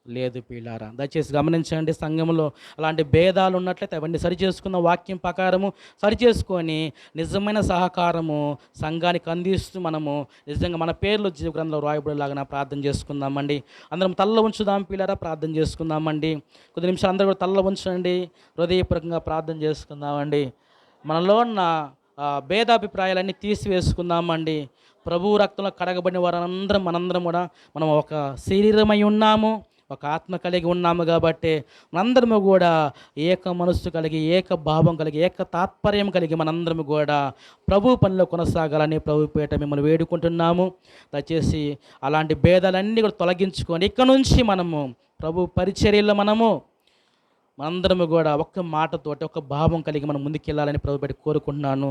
లేదు పిల్లారా. దయచేసి గమనించండి, సంఘంలో అలాంటి భేదాలు ఉన్నట్లయితే అవన్నీ సరిచేసుకున్న వాక్యం ప్రకారము సరిచేసుకొని నిజమైన సహకారము సంఘానికి అందిస్తూ మనము నిజంగా మన పేర్లు జీవ గ్రంథంలో రాయబడేలాగా ప్రార్థన చేసుకుందామండి. అందరం తల్ల ఉంచుదాం పిల్లారా, ప్రార్థన చేసుకుందామండి. కొద్ది నిమిషాలు అందరూ కూడా తల్ల ఉంచండి, హృదయపూర్వకంగా ప్రార్థన చేసుకుందామండి. మనలో ఉన్న భేదాభిప్రాయాలన్నీ తీసివేసుకుందామండి. ప్రభువు రక్తంలో కడగబడిన వారందరం మనందరం కూడా మనం ఒక శరీరమై ఉన్నాము, ఒక ఆత్మ కలిగి ఉన్నాము. కాబట్టి మనందరము కూడా ఏక మనస్సు కలిగి, ఏక భావం కలిగి, ఏక తాత్పర్యం కలిగి మనందరము కూడా ప్రభు పనిలో కొనసాగాలని ప్రభు పేట మిమ్మల్ని వేడుకుంటున్నాము. దయచేసి అలాంటి భేదాలన్నీ కూడా తొలగించుకొని ఇక్కడ నుంచి మనము ప్రభు పరిచర్యలో మనందరము కూడా ఒక్క మాటతోటి, ఒక్క భావం కలిగి మనం ముందుకెళ్ళాలని ప్రభు పేట కోరుకుంటున్నాను.